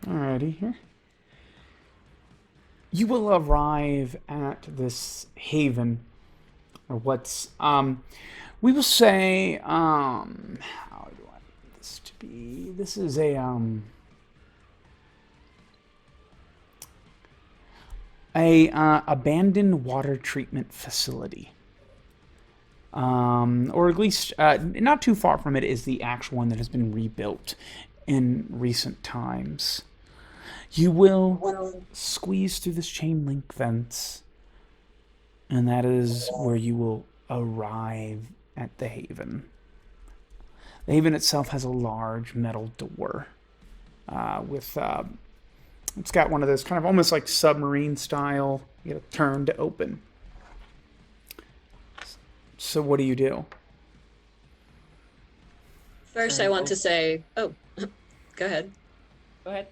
Alrighty, here. You will arrive at this haven, or what's, we will say, how do I want this to be? This is a abandoned water treatment facility. Or at least, not too far from it is the actual one that has been rebuilt in recent times. You will squeeze through this chain link fence, and that is where you will arrive at the haven. The haven itself has a large metal door with, it's got one of those kind of almost like submarine style, you know, turn to open. So what do you do? First, I want to say, oh, go ahead. Go ahead.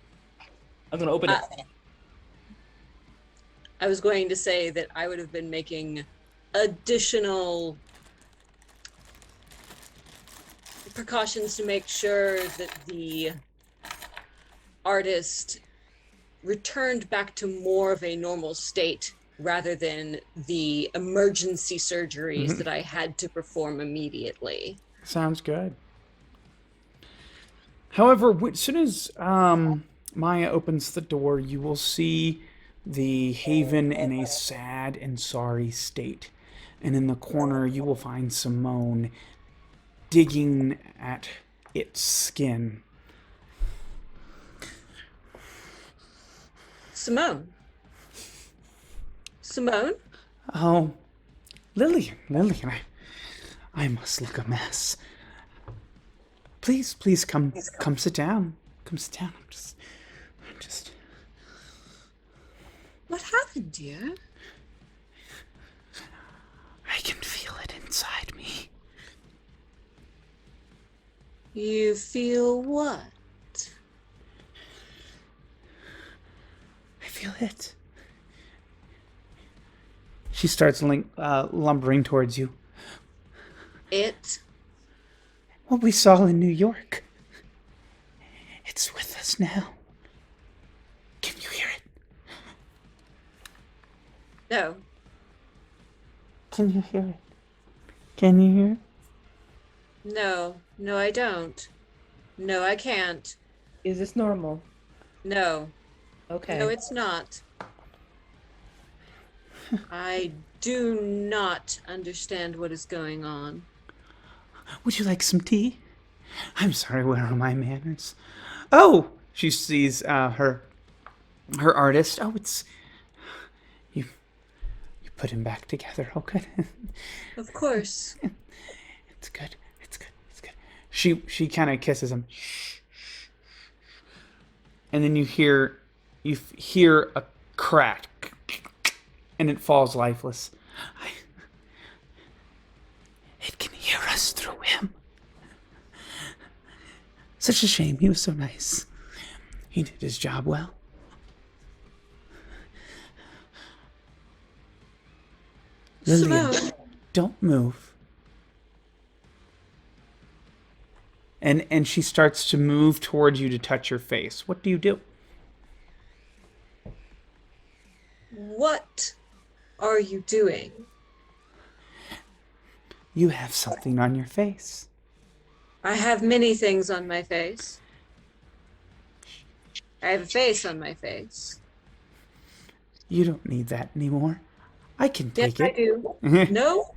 I'm going to open it. I was going to say that I would have been making additional precautions to make sure that the artist returned back to more of a normal state rather than the emergency surgeries that I had to perform immediately. Sounds good. However, as soon as Maya opens the door, you will see the haven in a sad and sorry state. And in the corner, you will find Simone digging at its skin. Simone? Simone? Oh, Lillian, I must look a mess. Please come sit down. Come sit down. I'm just. What happened, dear? I can feel it inside me. You feel what? I feel it. She starts lumbering towards you. It? What we saw in New York. It's with us now. Can you hear it? No. Can you hear it? Can you hear it? No, I don't. No, I can't. Is this normal? No. Okay. No, it's not. I do not understand what is going on. Would you like some tea? I'm sorry, where are my manners? Oh! She sees her artist. Oh, it's... You put him back together. Oh, good. Of course. It's good. She kind of kisses him. And then you hear a crack, and it falls lifeless. It can hear us through him. Such a shame. He was so nice. He did his job well. Lillian. Simone. Don't move. And she starts to move towards you to touch your face. What do you do? What are you doing? You have something on your face. I have many things on my face. I have a face on my face. You don't need that anymore. I can Yes, take I it. do. No?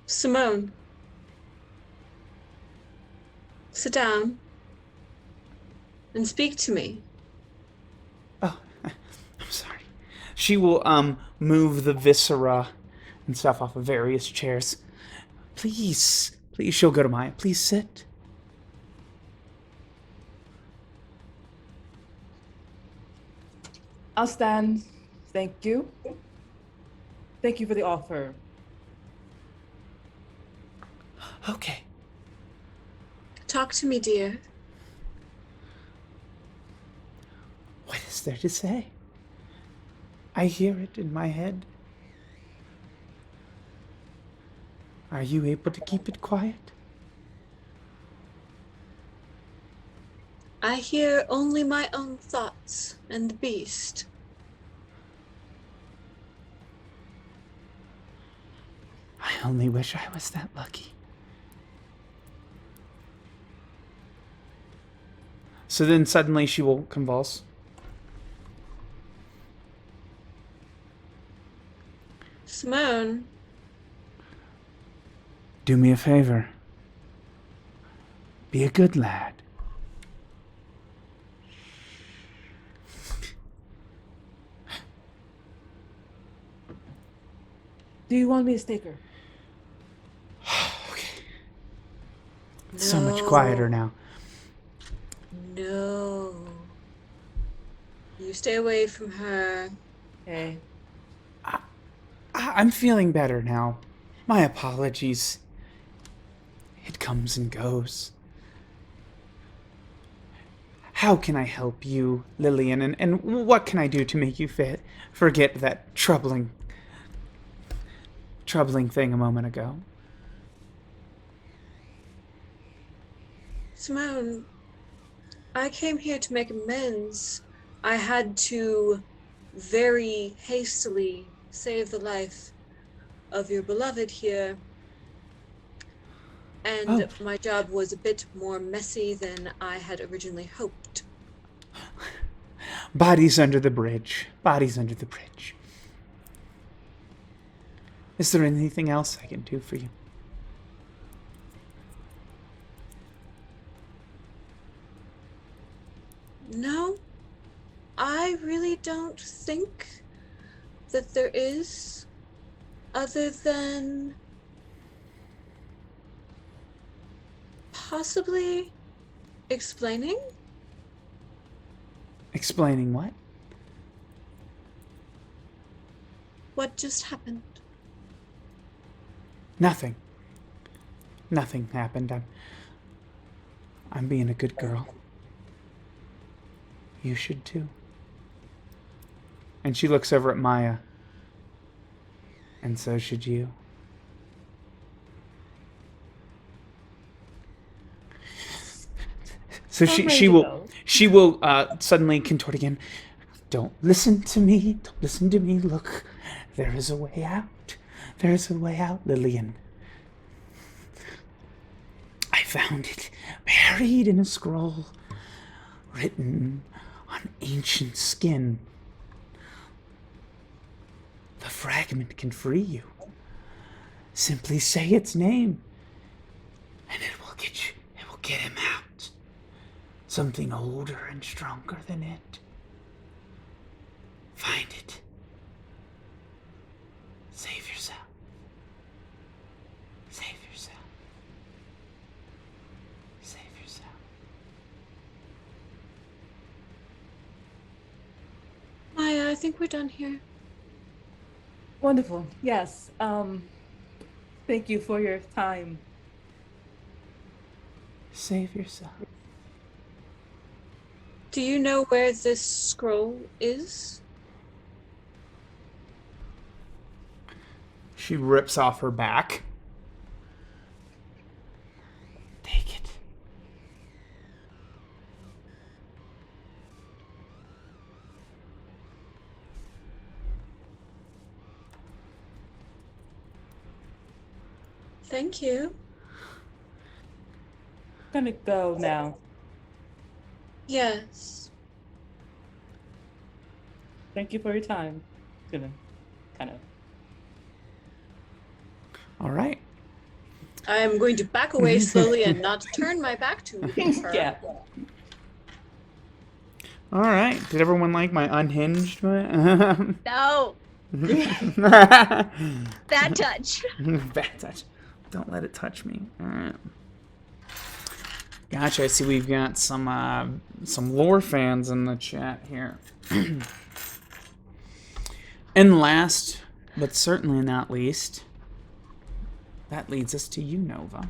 Simone. Sit down and speak to me. Oh, I'm sorry. She will move the viscera and stuff off of various chairs. Please, please, she'll go to Maya. Please sit. I'll stand. Thank you. Thank you for the offer. Okay. Talk to me, dear. What is there to say? I hear it in my head. Are you able to keep it quiet? I hear only my own thoughts and the beast. I only wish I was that lucky. So then suddenly she will convulse. Simone, Do me a favor. Be a good lad. Do you want me to stake her? Okay. It's so much quieter now. No. You stay away from her. Okay. I'm feeling better now. My apologies. It comes and goes. How can I help you, Lillian? And what can I do to make you forget that troubling thing a moment ago? Simone, I came here to make amends. I had to very hastily save the life of your beloved here. And my job was a bit more messy than I had originally hoped. Bodies under the bridge. Bodies under the bridge. Is there anything else I can do for you? No, I really don't think that there is, other than possibly explaining. Explaining what? What just happened? Nothing. Nothing happened. I'm being a good girl. You should too. And she looks over at Maya. And so should you. So she will suddenly contort again. Don't listen to me. Don't listen to me. Look, there is a way out. There is a way out, Lillian. I found it buried in a scroll, written on ancient skin. The fragment can free you. Simply say its name, and it will get you. It will get him out. Something older and stronger than it. Find it. Save yourself. Save yourself. Save yourself. Maya, I think we're done here. Wonderful. Yes. Thank you for your time. Save yourself. Do you know where this scroll is? She rips off her back. Take it. Thank you. I'm gonna go now. Yes. Thank you for your time. Gonna kind of. All right. I am going to back away slowly and not turn my back to her. Yeah. All right. Did everyone like my unhinged? No, Bad bad touch. touch. Don't let it touch me. All right. Gotcha. I see we've got some lore fans in the chat here. And last, but certainly not least, that leads us to you, Nova.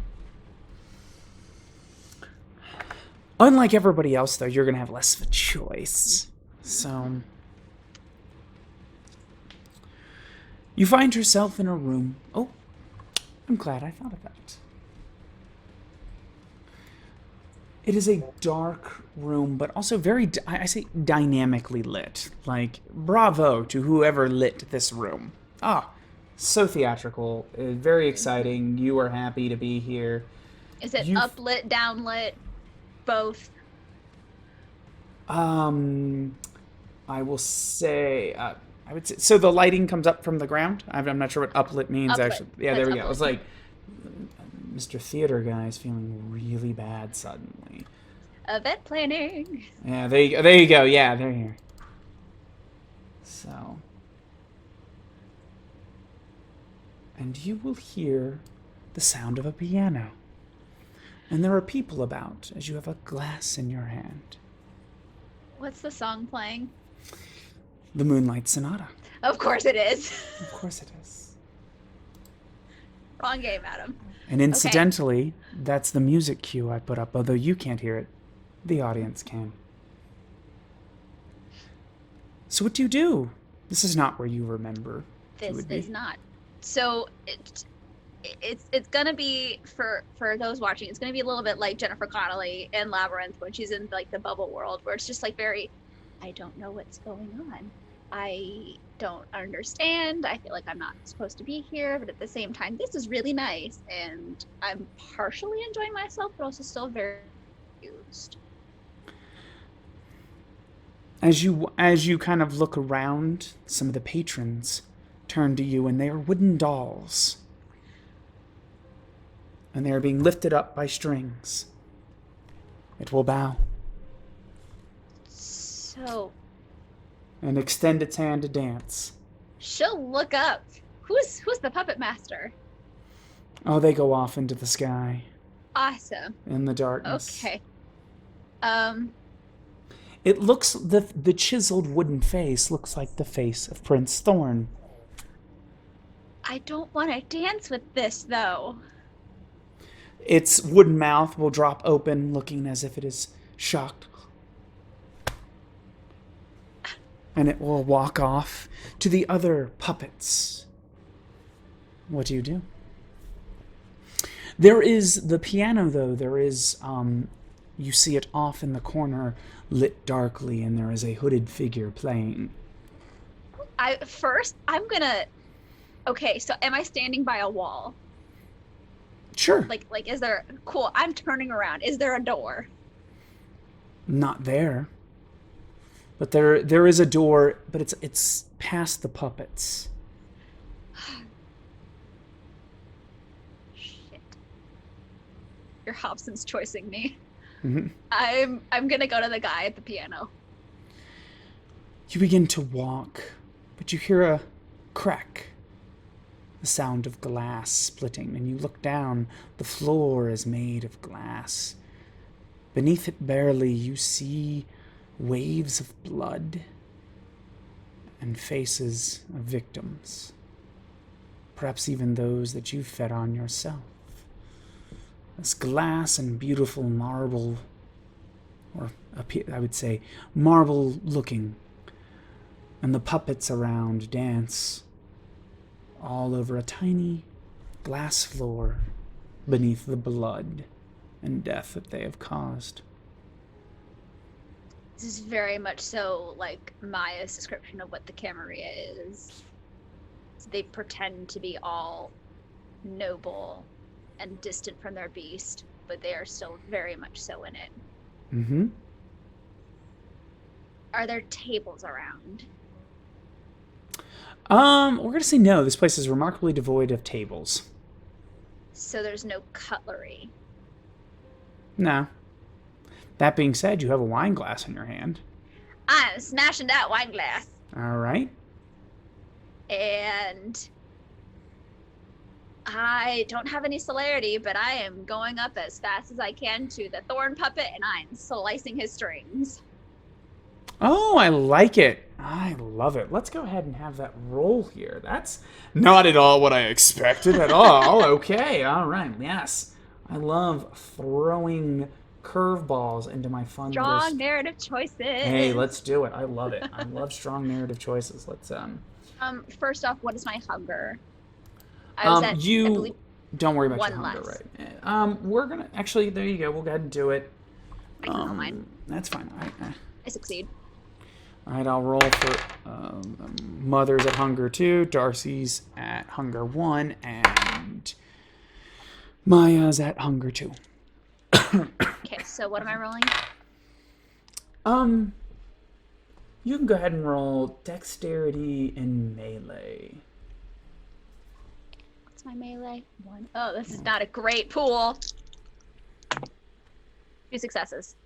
Unlike everybody else, though, you're going to have less of a choice. So, you find yourself in a room. Oh, I'm glad I thought of that. It is a dark room, but also very, I say, dynamically lit. Like, bravo to whoever lit this room. Ah, so theatrical, very exciting. You are happy to be here. Is it You- uplit, downlit, both? I will say, I would say, so the lighting comes up from the ground. I'm not sure what uplit means, Uplit. actually. Yeah, That's there we go. uplit. It's like, Mr. Theater guy is feeling really bad suddenly. Event planning. Yeah, there you go. Yeah, they're here. So. And you will hear the sound of a piano. And there are people about as you have a glass in your hand. What's the song playing? The Moonlight Sonata. Of course it is. Of course it is. Wrong game, Adam. And incidentally, that's the music cue I put up, although you can't hear it. The audience can. So what do you do? This is not where you remember. This would is be. not. So it's gonna be for those watching. It's gonna be a little bit like Jennifer Connelly in Labyrinth when she's in like the bubble world, where it's just like very, I don't know what's going on. I don't understand. I feel like I'm not supposed to be here, but at the same time, this is really nice, and I'm partially enjoying myself, but also still very confused. As you kind of look around, some of the patrons turn to you, and they are wooden dolls. And they are being lifted up by strings. It will bow So and extend its hand to dance. she'll look up. Who's the puppet master? Oh, they go off into the sky Awesome. in the darkness. Okay. It looks, the chiseled wooden face looks like the face of Prince Thorn. I don't want to dance with this though. Its wooden mouth will drop open, looking as if it is shocked. And it will walk off to the other puppets. What do you do? There is the piano, though. There is, you see it off in the corner, lit darkly, and there is a hooded figure playing. I'm gonna. Okay, so am I standing by a wall? Sure. Like, is there? Cool. I'm turning around. Is there a door? Not there. But there is a door, but it's past the puppets. Shit. You're Hobson's choicing me. Mm-hmm. I'm gonna go to the guy at the piano. You begin to walk, but you hear a crack. The sound of glass splitting, and you look down. The floor is made of glass. Beneath it barely, you see waves of blood and faces of victims. Perhaps even those that you fed on yourself. As glass and beautiful marble or I would say marble-looking, and the puppets around dance all over a tiny glass floor beneath the blood and death that they have caused. This is very much so like Maya's description of what the Camarilla is. They pretend to be all noble and distant from their beast, but they are still very much so in it. Mm-hmm. Are there tables around? We're gonna say no. This place is remarkably devoid of tables. So there's no cutlery. No. That being said, you have a wine glass in your hand. I'm smashing that wine glass. All right. And I don't have any celerity, but I am going up as fast as I can to the thorn puppet, and I'm slicing his strings. Oh, I like it. I love it. Let's go ahead and have that roll here. That's not at all what I expected at all. Okay, all right. Yes. I love throwing curveballs into my fun Strong list. narrative choices. Hey, let's do it. I love it. I love strong narrative choices. Let's First off, what is my hunger? I was at, I believe, don't worry about one your hunger, less. right? We're gonna actually. There you go. We'll go ahead and do it. I can roll mine. That's fine. I succeed. All right, I'll roll for Mother's at hunger 2, Darcy's at hunger 1, and Maya's at hunger 2. Okay, so what am I rolling? You can go ahead and roll dexterity and melee. What's my melee? 1. Oh, this is not a great pool. 2 successes.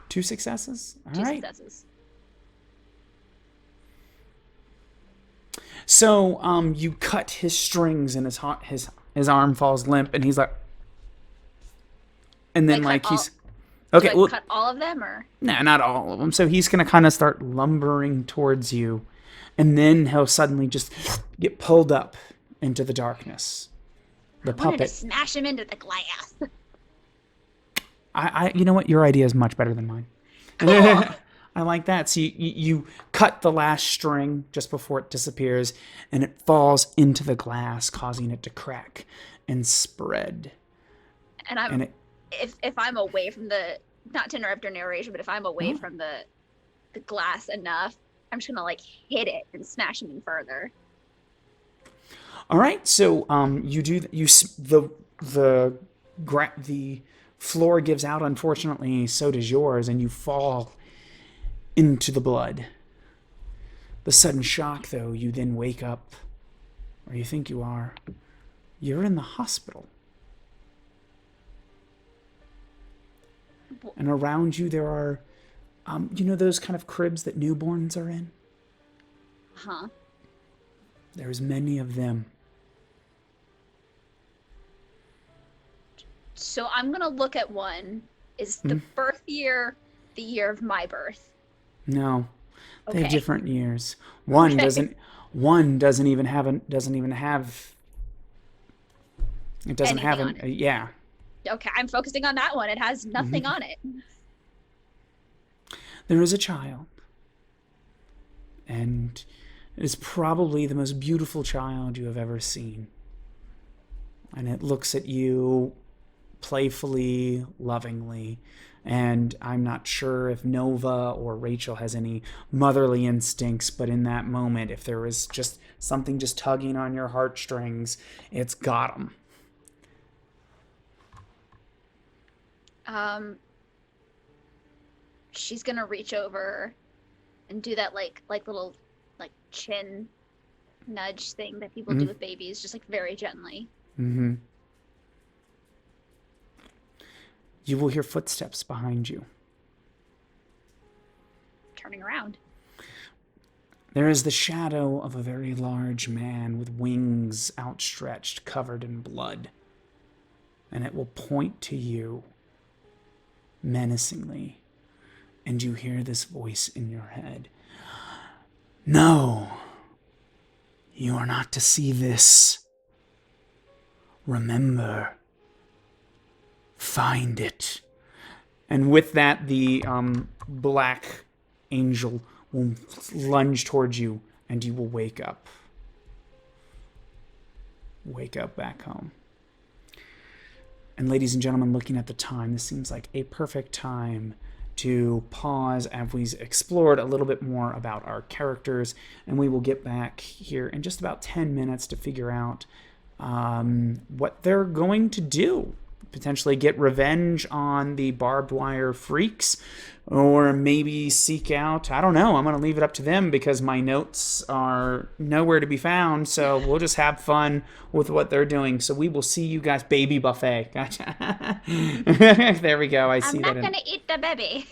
2 successes? All 2 right. successes. So, you cut his strings and his arm falls limp, and he's like, and then Like, he's Do okay. I Well, cut all of them, or? nah, not all of them. So he's gonna kind of start lumbering towards you, and then he'll suddenly just get pulled up into the darkness. The I wanted to puppet. smash him into the glass. You know what? Your idea is much better than mine. Cool. I like that. So you cut the last string just before it disappears, and it falls into the glass, causing it to crack and spread. And it, if I'm away from the, not to interrupt your narration, but if I'm away from the glass enough, I'm just gonna like hit it and smash him in further. all right. So you do the floor gives out. Unfortunately, so does yours, and you fall into the blood. The sudden shock, though, you then wake up, or you think you are. You're in the hospital. And around you there are, those kind of cribs that newborns are in? Huh. There's many of them. So I'm gonna look at one. Is the birth year the year of my birth? No. They have Okay. different years. One doesn't even have it doesn't Anything have on it. yeah. Okay, I'm focusing on that one. It has nothing on it. There is a child. And it is probably the most beautiful child you have ever seen. And it looks at you playfully, lovingly. And I'm not sure if Nova or Rachel has any motherly instincts, but in that moment, if there was just something just tugging on your heartstrings, it's got them. She's gonna reach over and do that like little like chin nudge thing that people do with babies, just like very gently. Mm-hmm. You will hear footsteps behind you. Turning around. There is the shadow of a very large man with wings outstretched, covered in blood. And it will point to you menacingly. And you hear this voice in your head. No, you are not to see this. Remember, find it, And with that, the black angel will lunge towards you, and you will wake up. Wake up back home. And ladies and gentlemen, looking at the time, this seems like a perfect time to pause as we've explored a little bit more about our characters, and we will get back here in just about 10 minutes to figure out what they're going to do. Potentially get revenge on the barbed wire freaks, or maybe seek out, I don't know, I'm going to leave it up to them because my notes are nowhere to be found, so we'll just have fun with what they're doing. So we will see you guys. Baby buffet. Gotcha. There we go. I see I'm that. not going to eat the baby.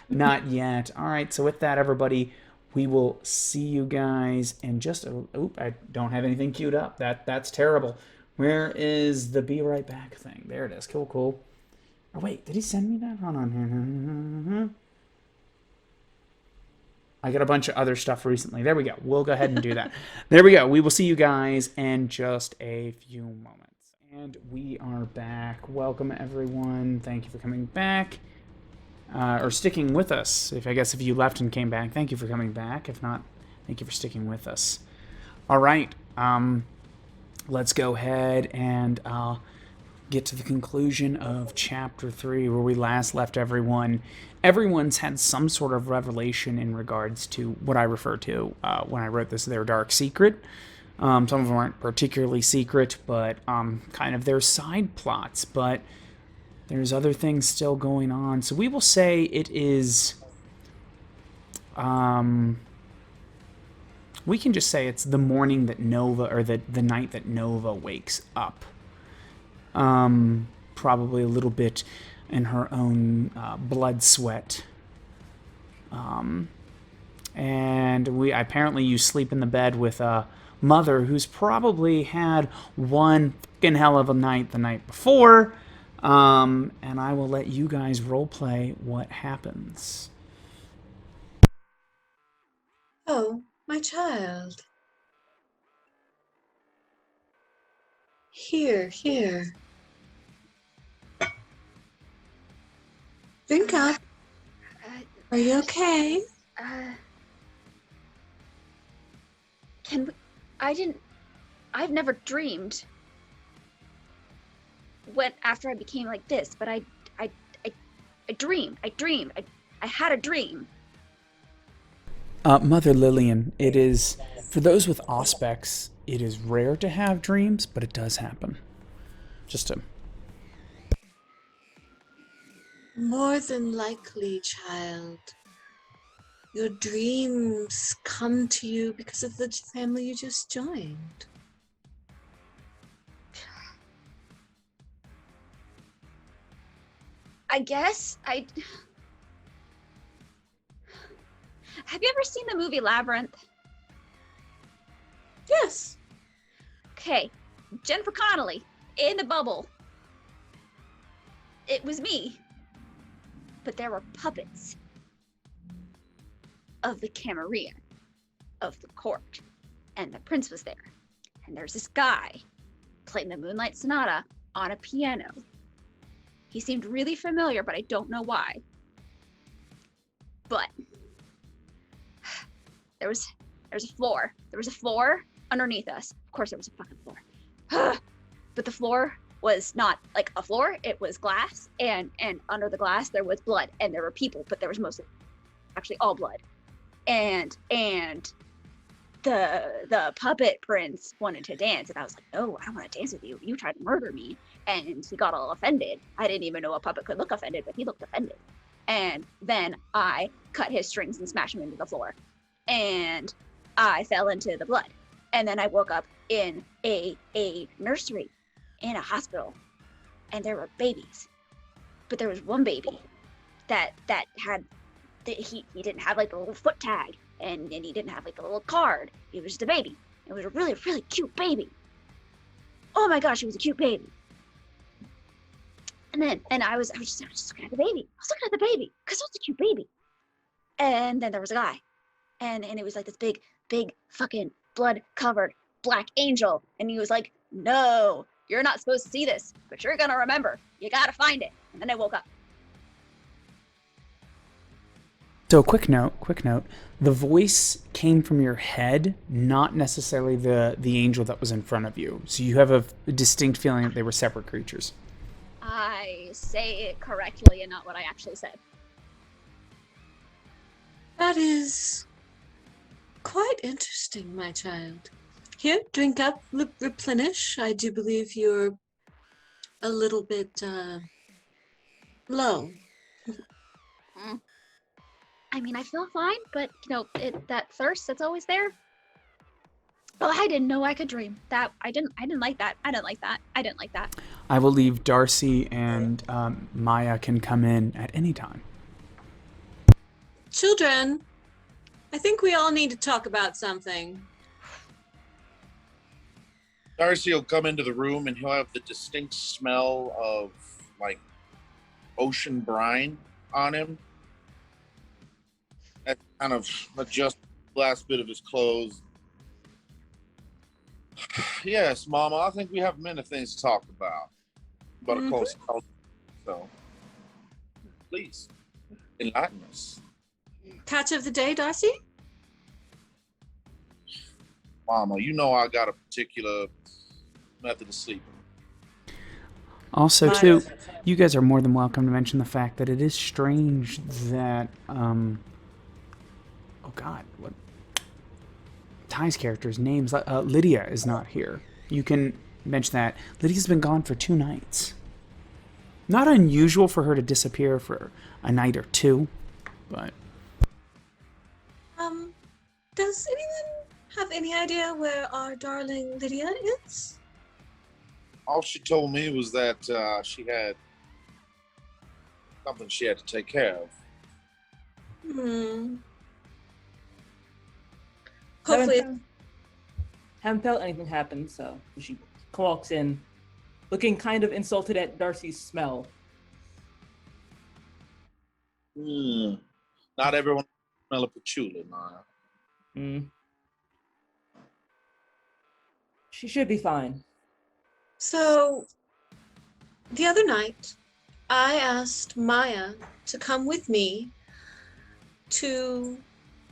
Not yet. All right, so with that, everybody, we will see you guys in just a... Oop, I don't have anything queued up. That's terrible. Where is the be right back thing? There it is. Cool. Oh, wait. Did he send me that? Hold on here. I got a bunch of other stuff recently. There we go. We'll go ahead and do that. There we go. We will see you guys in just a few moments. And we are back. Welcome, everyone. Thank you for coming back. Or sticking with us. If you left and came back, thank you for coming back. If not, thank you for sticking with us. All right. Let's go ahead and get to the conclusion of Chapter 3, where we last left everyone. Everyone's had some sort of revelation in regards to what I refer to when I wrote this, their dark secret. Some of them aren't particularly secret, but kind of their side plots. But there's other things still going on. So we will say it is... we can just say it's the morning that Nova, or the night that Nova wakes up. Probably a little bit in her own blood sweat. And apparently you sleep in the bed with a mother who's probably had one fucking hell of a night the night before. And I will let you guys roleplay what happens. Oh, my child. Here. Drink up. Are you okay? I've never dreamed after I became like this, but I dreamed. I had a dream. Mother Lillian, it is, for those with auspex, it is rare to have dreams, but it does happen. Just to... More than likely, child. Your dreams come to you because of the family you just joined. I guess Have you ever seen the movie Labyrinth? Yes. Okay, Jennifer Connelly in the bubble. It was me. But there were puppets of the Camarilla, of the court, and the prince was there. And there's this guy playing the Moonlight Sonata on a piano. He seemed really familiar, but I don't know why. But there was a floor. There was a floor underneath us. Of course there was a fucking floor. But the floor was not like a floor, it was glass, and under the glass there was blood, and there were people, but there was mostly actually all blood. And the puppet prince wanted to dance, and I was like, no, I don't want to dance with you. You tried to murder me. And he got all offended. I didn't even know a puppet could look offended, but he looked offended. And then I cut his strings and smashed him into the floor. And I fell into the blood. And then I woke up in a nursery in a hospital, and there were babies. But there was one baby that had, he didn't have like the little foot tag, and he didn't have like the little card. He was just a baby. It was a really, really cute baby. Oh my gosh, he was a cute baby. And I was just looking at the baby. I was looking at the baby because it was a cute baby. And then there was a guy, and it was like this big fucking blood covered black angel, and he was like, no, you're not supposed to see this, but you're gonna remember. You gotta find it. And then I woke up. So quick note. The voice came from your head, not necessarily the angel that was in front of you. So you have a distinct feeling that they were separate creatures. I say it correctly and not what I actually said. That is quite interesting, my child. Here, drink up, replenish. I do believe you're a little bit low. I mean, I feel fine, but that thirst that's always there. Oh, I didn't know I could dream. That I didn't like that. I didn't like that. I will leave Darcy and Maya can come in at any time. Children, I think we all need to talk about something. Darcy will come into the room and he'll have the distinct smell of like ocean brine on him. That kind of adjust the last bit of his clothes. Yes, Mama, I think we have many things to talk about. But of course, so please enlighten us. Catch of the day, Darcy? Mama, you know I got a particular method of sleeping. Also, too, you guys are more than welcome to mention the fact that it is strange that, oh God, what? Ty's character's name's Lydia is not here. You can mention that Lydia's been gone for 2 nights. Not unusual for her to disappear for a night or 2, but Does anyone have any idea where our darling Lydia is? All she told me was that she had something she had to take care of. Hopefully. Haven't felt anything happen, so she walks in, looking kind of insulted at Darcy's smell. Not everyone smell a patchouli, Maya. She should be fine. So, the other night, I asked Maya to come with me to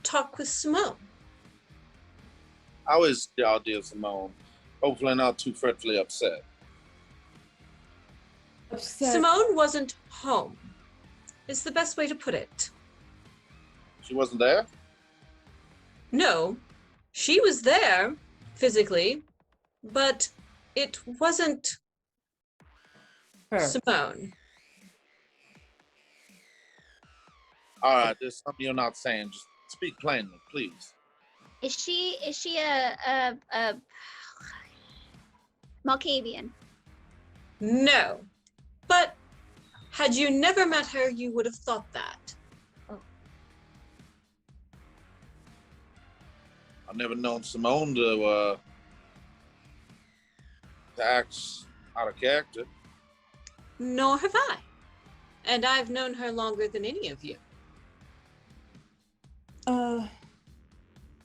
talk with Simone. How is y'all, dear Simone? Hopefully not too fretfully upset. Simone wasn't home. Is the best way to put it. She wasn't there? No, she was there physically, but it wasn't Her. Simone. All right, there's something you're not saying. Just speak plainly, please. Is she a Malkavian? No, but had you never met her, you would have thought that. I've never known Simone to act out of character. Nor have I. And I've known her longer than any of you.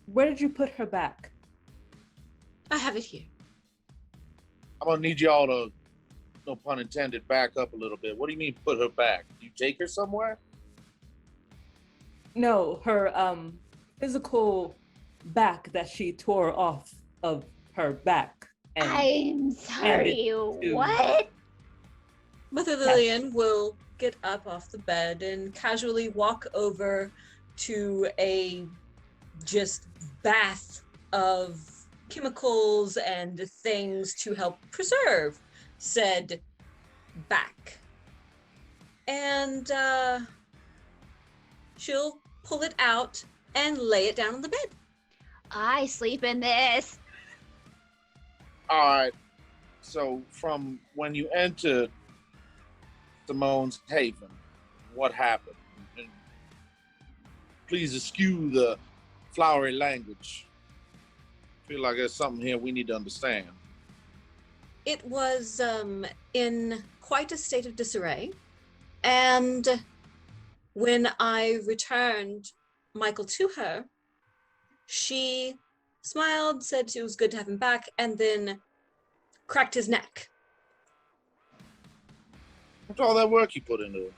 Where did you put her back? I have it here. I'm gonna need y'all to, no pun intended, back up a little bit. What do you mean put her back? Do you take her somewhere? No, her physical back that she tore off of her back. And I'm sorry, what? Mother Lillian will get up off the bed and casually walk over to a just bath of chemicals and things to help preserve said back. And she'll pull it out and lay it down on the bed. I sleep in this. All right. So from when you entered Simone's haven, what happened? And please eschew the flowery language. I feel like there's something here we need to understand. It was in quite a state of disarray. And when I returned Michael to her, she smiled, said it was good to have him back, and then cracked his neck. What's all that work you put into it?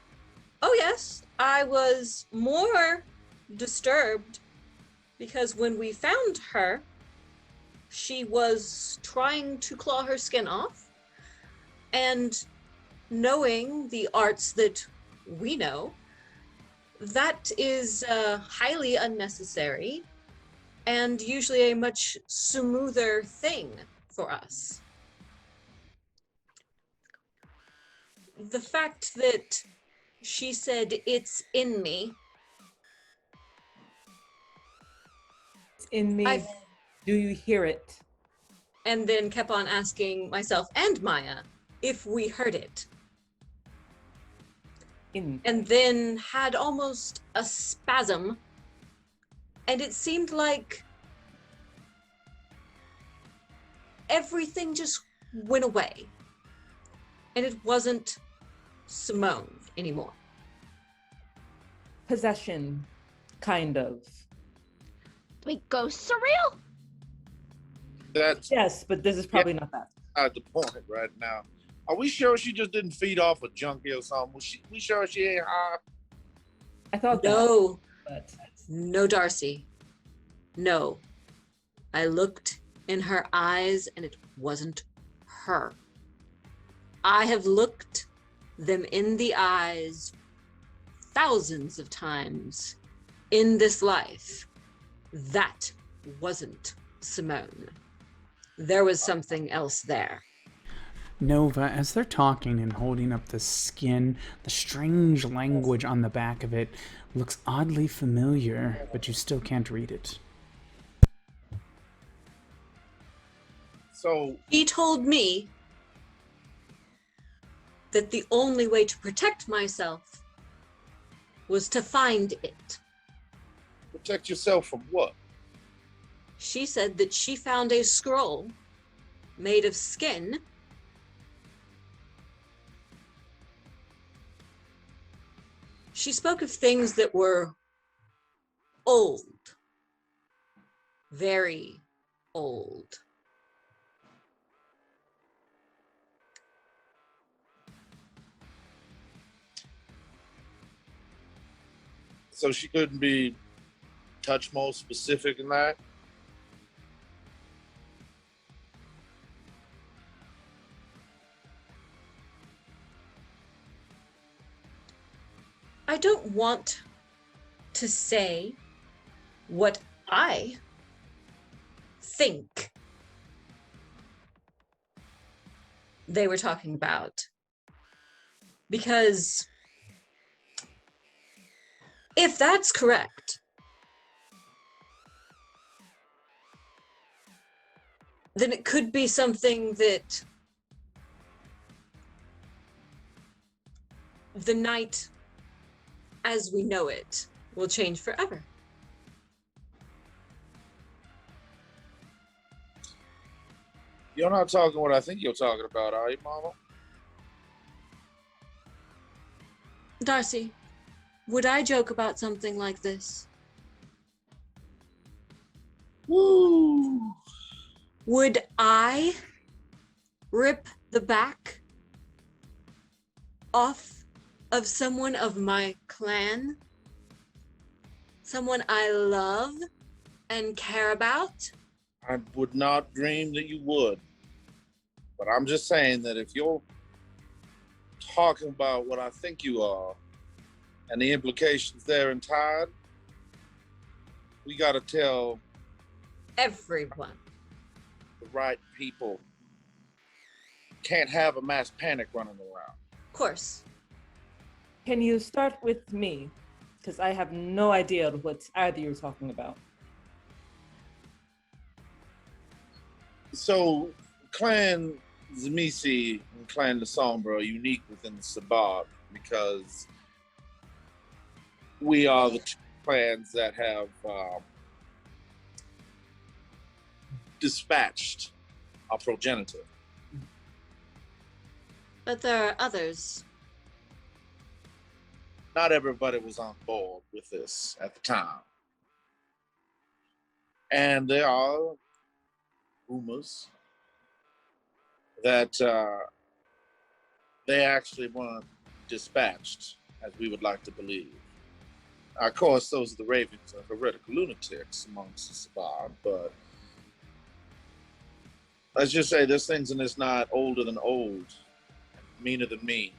Oh yes, I was more disturbed because when we found her, she was trying to claw her skin off, and knowing the arts that we know, that is highly unnecessary and usually a much smoother thing for us. The fact that she said, "It's in me," It's in me. I've- Do you hear it? and then kept on asking myself and Maya if we heard it, In and then had almost a spasm, and it seemed like everything just went away, and it wasn't Simone anymore. possession, kind of. Wait, ghosts are real? That's Yes, but this is probably not that. at the point right now. Are we sure she just didn't feed off a junkie or something? We sure she ain't high? I thought that, No, but no, Darcy. No. I looked in her eyes and it wasn't her. I have looked them in the eyes thousands of times in this life. That wasn't Simone. There was something else there. Nova, as they're talking and holding up the skin, the strange language on the back of it looks oddly familiar, but you still can't read it. So He told me that the only way to protect myself was to find it. protect yourself from what? She said that she found a scroll made of skin. She spoke of things that were old, very old. So she couldn't be touch more specific than that? I don't want to say what I think they were talking about, because if that's correct, then it could be something that the night as we know it will change forever. You're not talking what I think you're talking about, are you, Mama? Darcy, would I joke about something like this? Woo! Would I rip the back off of someone of my clan? Someone I love and care about? I would not dream that you would. But I'm just saying that if you're talking about what I think you are and the implications there in Tide, we got to tell Everyone. the right people. Can't have a mass panic running around. Of course. Can you start with me? Because I have no idea what either you're talking about. So, Clan Zemisi and Clan Lasombra are unique within the Sabbat because we are the two clans that have dispatched our progenitor. But there are others. Not everybody was on board with this at the time. And there are rumors that they actually weren't dispatched as we would like to believe. Of course, those are the ravens are heretical lunatics amongst the Sabbat, but let's just say this thing's in this not older than old, meaner than mean.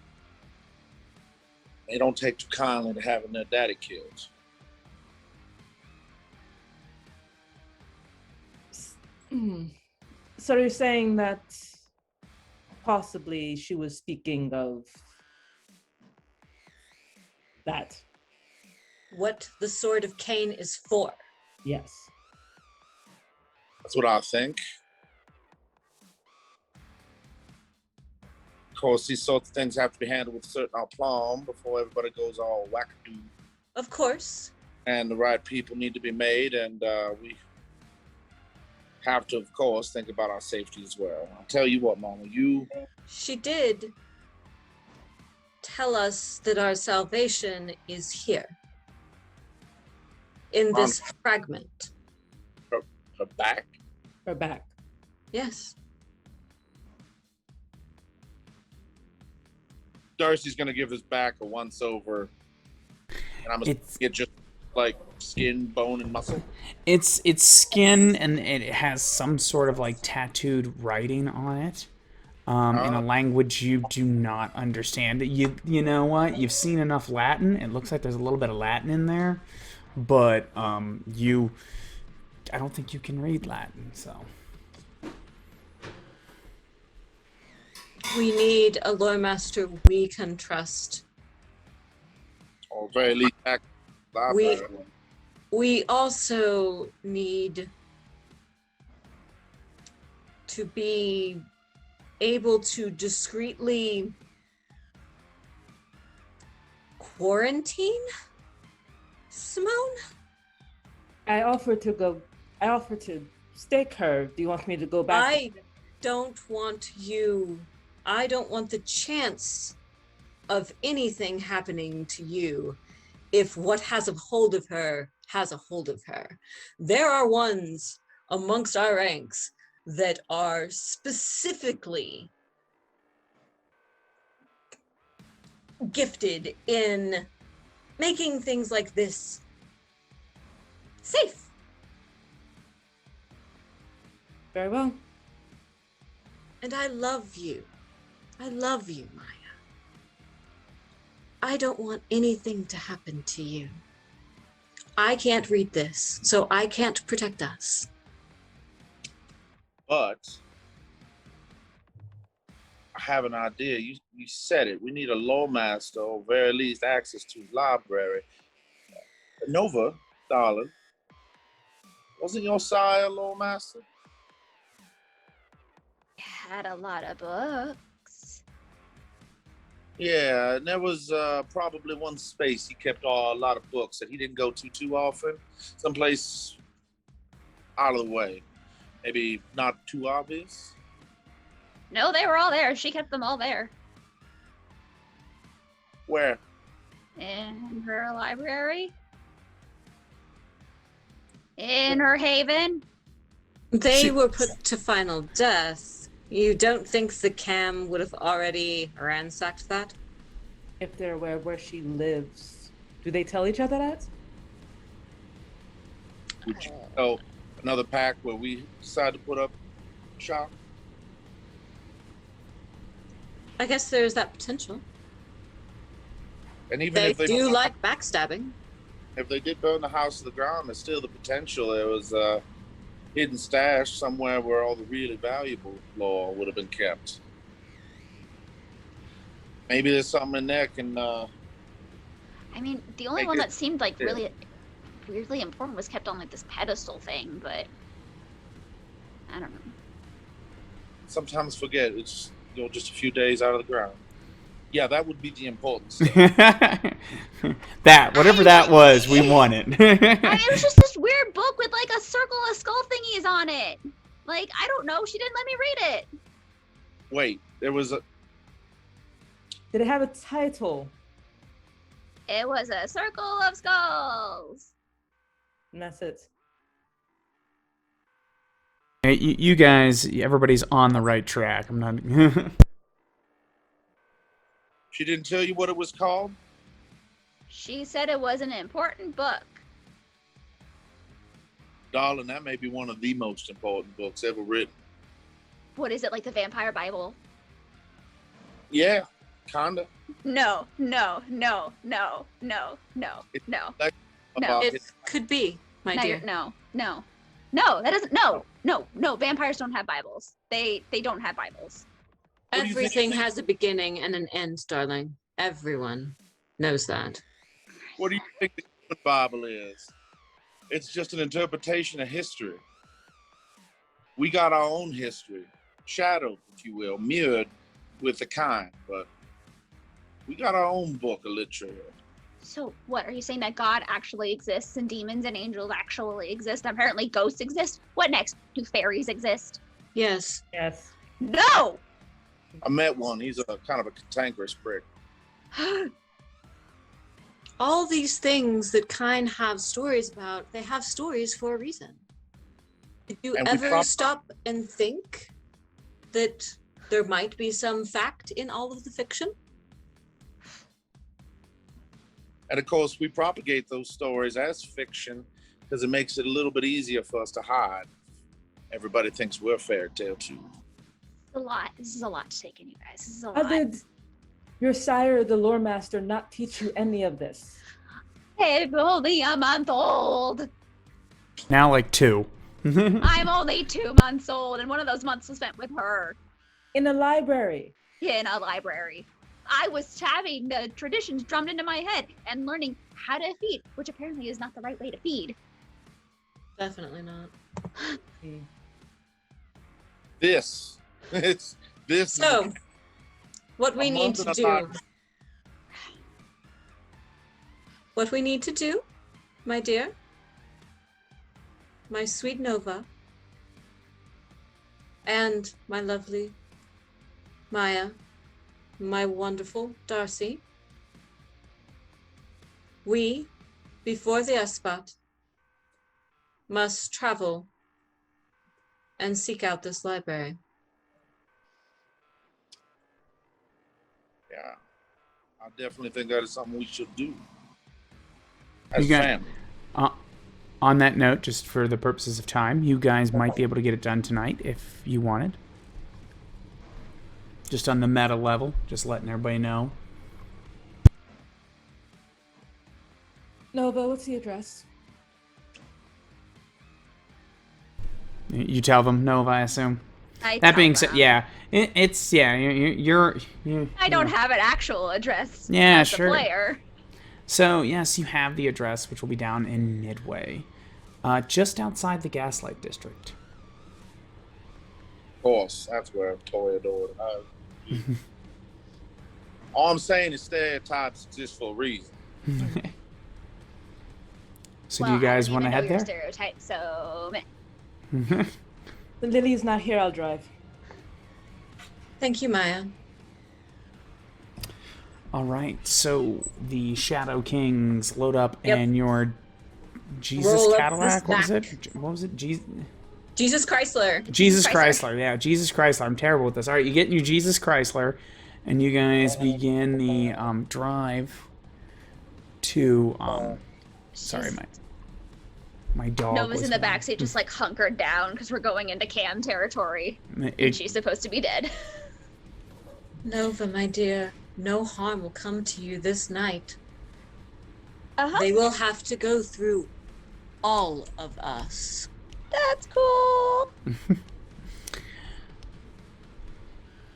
They don't take too kindly to having their daddy killed. So you're saying that possibly she was speaking of that? What the Sword of Cain is for. Yes. That's what I think. Of course, these sorts of things have to be handled with a certain aplomb before everybody goes all wackadoo. Of course. And the right people need to be made, and we have to, of course, think about our safety as well. I'll tell you what, Mama, She did tell us that our salvation is here. In this fragment. Her back? Her back. Yes. Darcy's gonna give his back a once over, and I'm gonna get just like skin, bone, and muscle. It's skin, and it has some sort of like tattooed writing on it, in a language you do not understand. You know what? You've seen enough Latin. It looks like there's a little bit of Latin in there, but I don't think you can read Latin, so. We need a lore master we can trust. Or very least back library. We also need to be able to discreetly quarantine Simone? I offered to stake her. Do you want me to go back? I don't want the chance of anything happening to you if what has a hold of her has a hold of her. There are ones amongst our ranks that are specifically gifted in making things like this safe. Very well. And I love you. I love you, Maya. I don't want anything to happen to you. I can't read this, so I can't protect us. But I have an idea. You said it. We need a lore master, or very least access to his library. Nova, darling, wasn't your sire a lore master? Had a lot of books. Yeah, and there was probably one space he kept a lot of books that he didn't go to too often. Someplace out of the way. Maybe not too obvious. No, they were all there. She kept them all there. Where? In her library. In her haven. They were put to final death. You don't think the cam would have already ransacked that? If they're aware where she lives, do they tell each other that? Would you know another pack where we decide to put up shop? I guess there's that potential. And even They if they do like backstabbing. if they did burn the house to the ground, there's still the potential there was a hidden stash somewhere where all the really valuable lore would have been kept. Maybe there's something in there can I mean, the only Make one it- that seemed like yeah. really weirdly important was kept on like this pedestal thing, but I don't know. sometimes forget it's just a few days out of the ground. Yeah, that would be the important stuff. That, whatever that was, we won it. I mean, it was just this weird book with like a circle of skull thingies on it. Like, I don't know. She didn't let me read it. Wait, there was a Did it have a title? It was a circle of skulls. And that's it. Hey, you guys, everybody's on the right track. I'm not. She didn't tell you what it was called? She said it was an important book. Darling, that may be one of the most important books ever written. What is it, like the Vampire Bible? Yeah, kinda. No, no, no, no, no, no, no. No. It could be, my dear. No, no, no. That doesn't. No. Vampires don't have Bibles. They don't have Bibles. What do you think- Everything has a beginning and an end, darling. Everyone knows that. What do you think the human Bible is? It's just an interpretation of history. We got our own history, shadowed, if you will, mirrored with the kind, but we got our own book of literature. So what are you saying, that God actually exists and demons and angels actually exist? Apparently ghosts exist. What next? Do fairies exist? Yes. Yes. No. I met one. He's a kind of a cantankerous prick. All these things that kind have stories about, they have stories for a reason. Did you And we ever prob- stop and think that there might be some fact in all of the fiction? And of course, we propagate those stories as fiction because it makes it a little bit easier for us to hide. Everybody thinks we're fairy tale too. A lot. This is a lot to take in, you guys. This is a How lot. did your sire, the lore master, not teach you any of this? I'm only a month old. Now like 2. I'm only 2 months old, and one of those months was spent with her In a library. in a library. I was having the traditions drummed into my head and learning how to feed, which apparently is not the right way to feed. Definitely not. This, it's this. So, what we A need month to and a do, half. what we need to do, my dear, my sweet Nova, and my lovely Maya, my wonderful Darcy, we, before the Espat, must travel and seek out this library. Yeah, I definitely think that is something we should do as You got- family. On that note, just for the purposes of time, you guys might be able to get it done tonight if you wanted. Just on the meta level, just letting everybody know. Nova, what's the address? You tell them, Nova, I assume. I That tell being said, them. yeah, it's yeah. You're I don't have an actual address. Yeah, as sure. a player. So yes, you have the address, which will be down in Midway, just outside the Gaslight District. Of course, that's where Toreador. All I'm saying is stereotypes exist for a reason. So do you guys want to head there? Stereotype, so The Lily's not here, I'll drive. Thank you, Maya. All right. So the Shadow Kings load up Yep. in your Jesus Roll up Cadillac. this What was back. it? What was it? Jesus Chrysler. Jesus Chrysler. Chrysler. Yeah, Jesus Chrysler. I'm terrible with this. All right, you get in your Jesus Chrysler, and you guys begin the drive to. Sorry, my dog. Nova's was in the backseat, just like hunkered down because we're going into Cam territory, and It, she's supposed to be dead. Nova, my dear, no harm will come to you this night. Uh-huh. They will have to go through all of us. That's cool.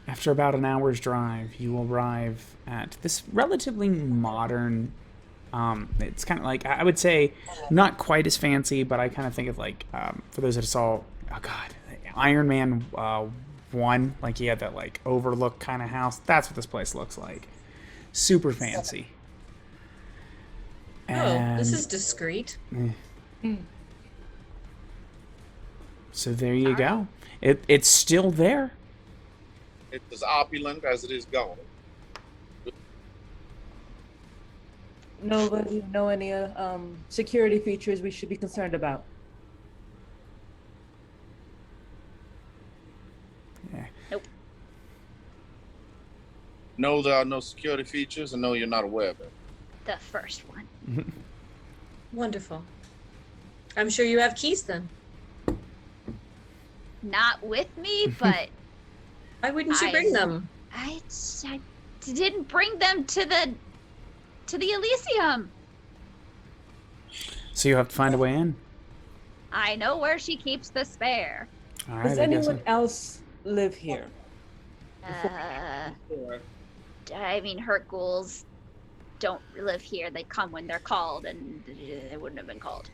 After about an hour's drive, you arrive at this relatively modern. It's kind of like, I would say, not quite as fancy, but I kind of think of like, for those that saw, oh god, Iron Man 1, like he had that like overlook kind of house. That's what this place looks like. Super fancy. Oh, this is discreet. So there you go. It's still there. It's as opulent as it is gone. Nova, do you know any security features we should be concerned about? No, there are no security features, and no, you're not aware of it. The first one. Wonderful. I'm sure you have keys then. Not with me, but Why wouldn't you bring them? I didn't bring them to the Elysium. So you have to find a way in. I know where she keeps the spare. All right. Does I guess anyone else live here? I mean, hurt ghouls don't live here. They come when they're called, and they wouldn't have been called.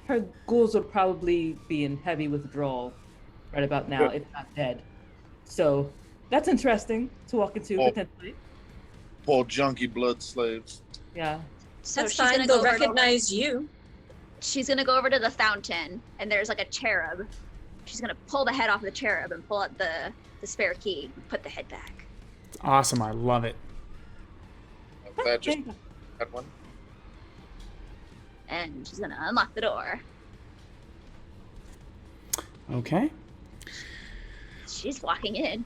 Her ghouls would probably be in heavy withdrawal right about now, if not dead. So that's interesting to walk into potentially. Poor junkie blood slaves. Yeah. So That's she's fine. gonna They'll go over to- recognize you. She's gonna go over to the fountain, and there's like a cherub. She's gonna pull the head off the cherub and pull out the spare key and put the head back. awesome. I love it. That just that one. And she's gonna unlock the door. Okay. She's walking in.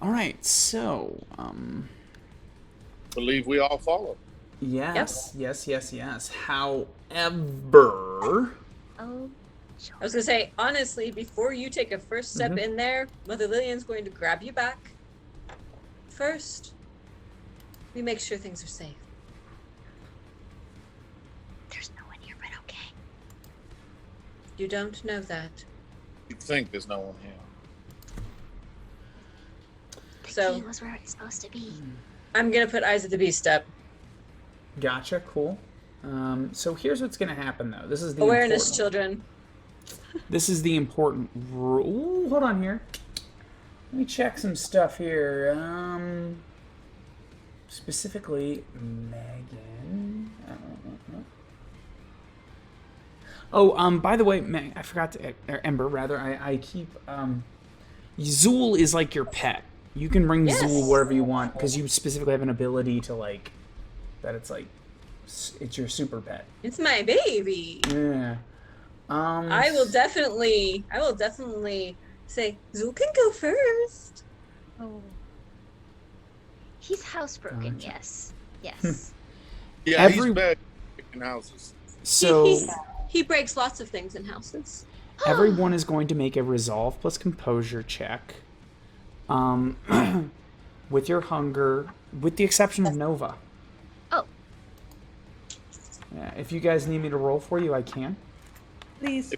All right. So, Believe we all follow. yes. However, Oh, I was gonna say, honestly, before you take a first step in there, Mother Lillian's going to grab you back. First, we make sure things are safe. there's no one here, but okay. You don't know that. You think there's no one here. The So- key was where it's supposed to be. I'm gonna put Eyes of the Beast up. gotcha. Cool. So here's what's going to happen, though. This is the Awareness, important- children. This is the important rule. Ooh, hold on here. Let me check some stuff here. Specifically, Megan. Oh, by the way, Meg, I forgot to, or Ember, rather. I keep. Zool is like your pet. You can bring Yes. Zool wherever you want because you specifically have an ability to like. That it's like, it's your super pet. It's my baby. Yeah. I will definitely say, Zool can go first. Oh. He's housebroken, Gotcha. yes. Yes. Yeah, Every- he's bad in houses. So He breaks lots of things in houses. everyone is going to make a resolve plus composure check. With your hunger, with the exception of Nova. Oh. Yeah, if you guys need me to roll for you, I can. Please.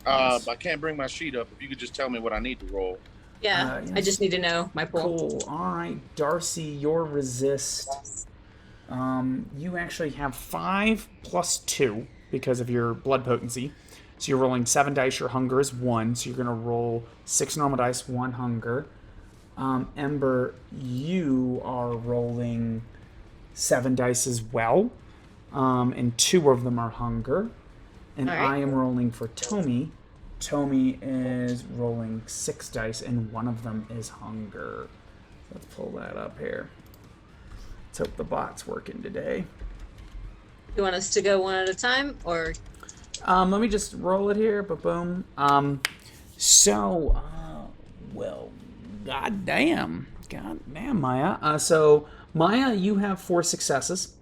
Yes. I can't bring my sheet up. If you could just tell me what I need to roll. Yeah, yes. I just need to know my pool. Cool. All right, Darcy, your resist. You actually have 5 plus 2 because of your blood potency. So you're rolling 7 dice. Your hunger is 1. So you're going to roll 6 normal dice, 1 hunger. Ember, you are rolling 7 dice as well. And 2 of them are hunger. And All right. I am rolling for Tomy. Tomy is rolling 6 dice, and 1 of them is hunger. Let's pull that up here. Let's hope the bot's working today. You want us to go one at a time, or Let me just roll it here. Boom. Well, goddamn, Maya. So Maya, you have 4 successes.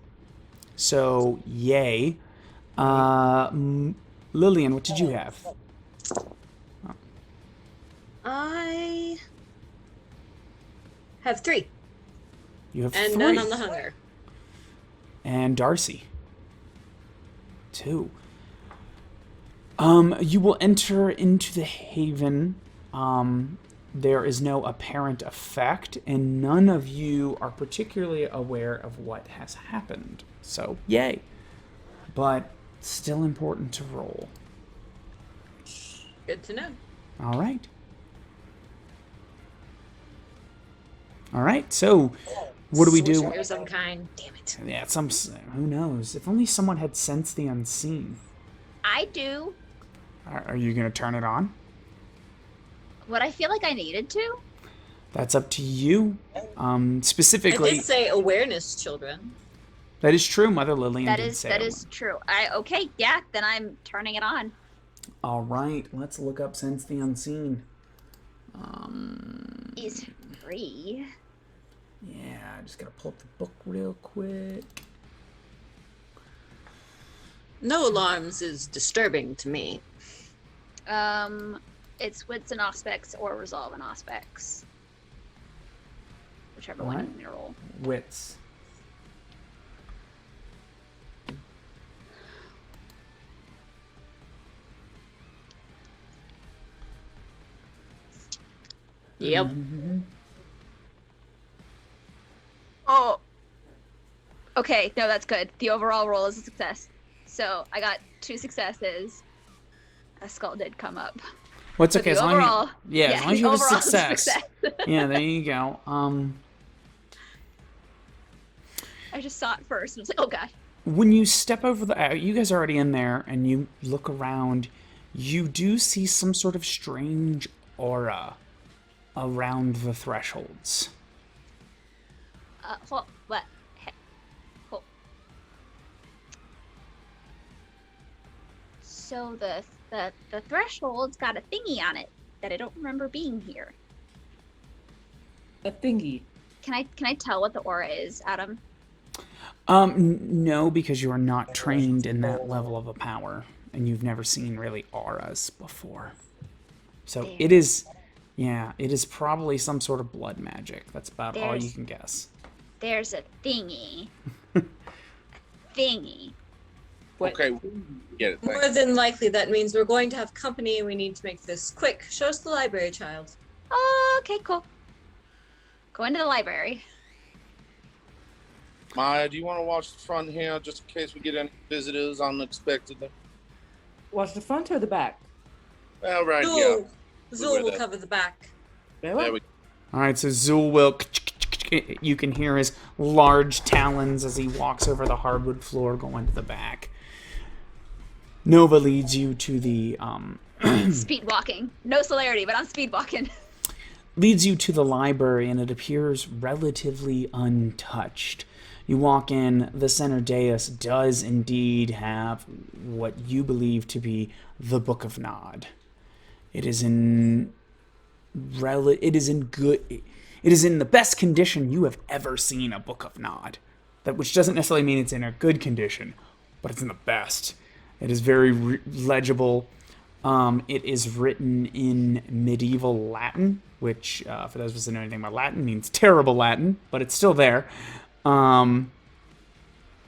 So yay. Lillian, what did you have? I have 3 You have and 3. none on the hunger. And Darcy. 2. You will enter into the haven. There is no apparent effect, and none of you are particularly aware of what has happened. So, yay. But still important to roll. Good to know. All right. All right, so what do we do? Sorcerer of some kind. Damn it. Yeah, who knows? If only someone had sensed the unseen. I do. Are you going to turn it on? Would I feel like I needed to? That's up to you. I Specifically, did say awareness, children. that is true. Mother Lillian That did is say that it. is true. Okay, yeah, then I'm turning it on. All right, let's look up Sense the Unseen. He's free. Yeah, I just gotta pull up the book real quick. No alarms is disturbing to me. It's wits and aspects or resolve and aspects. Whichever one Alright. you can roll. Wits. Yep. Mm-hmm. Oh. Okay, no, that's good. The overall roll is a success. So I got 2 successes. A skull did come up. What's But okay, the as long overall, as as long as the you have a overall success. Yeah, there you go. I just saw it first and was like, oh god. When you step over you guys are already in there, and you look around, you do see some sort of strange aura around the thresholds. What? Hey, hold. So the threshold's got a thingy on it that I don't remember being here. A thingy. Can I tell what the aura is, Adam? No, because you are not trained in that level of a power, and you've never seen really auras before. So it is probably some sort of blood magic. That's about all you can guess. There's a thingy. A thingy. What? Okay, get it. More Thanks. than likely, that means we're going to have company and we need to make this quick. Show us the library, child. Okay, cool. Go into the library. Maya, do you want to watch the front here just in case we get any visitors unexpectedly? Watch the front or the back? Well, right here. Zul will cover the back. Very well. There we go. All right, so Zul will. You can hear his large talons as he walks over the hardwood floor, going to the back. Nova leads you to the Speed walking. No celerity, but I'm speed walking. leads you to the library, and it appears relatively untouched. You walk in, the center dais does indeed have what you believe to be the Book of Nod. It is in the best condition you have ever seen a Book of Nod. Which doesn't necessarily mean it's in a good condition, but it's in the best. It is very legible. It is written in medieval Latin, which, for those of us who know anything about Latin, means terrible Latin, but it's still there.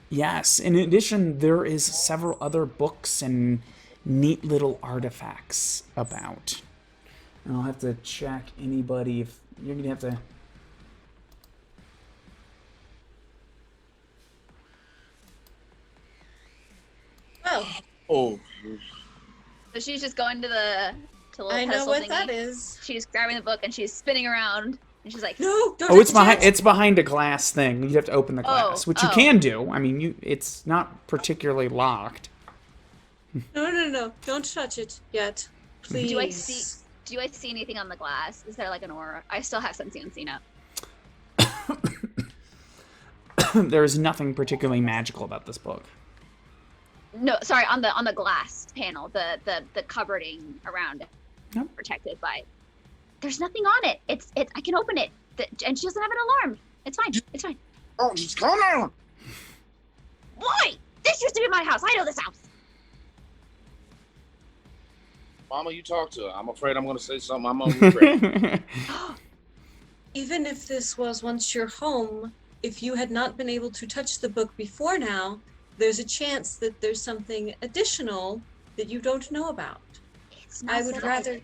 Yes, in addition, there is several other books and neat little artifacts about. And I'll have to check anybody if you're going to have to... Oh, Oh, So she's just going to the little I know pedestal what thingy. that is. She's grabbing the book and she's spinning around and she's like, No, don't. Oh, it's touch behind. it. It's behind a glass thing. You have to open the glass, which you can do. I mean, it's not particularly locked. No. Don't touch it yet, please. Do I see anything on the glass? Is there like an aura? I still have Sensei Unseen up. There is nothing particularly magical about this book. No, sorry, on the glass panel, the covering around it, Nope. protected by. There's nothing on it. It's I can open it, and she doesn't have an alarm. It's fine. It's fine. oh, just calm down. Why? This used to be my house. I know this house. Mama, you talk to her. I'm afraid I'm going to say something. I'm going to regret. Even if this was once your home, if you had not been able to touch the book before now, there's a chance that there's something additional that you don't know about. It's not I would that rather.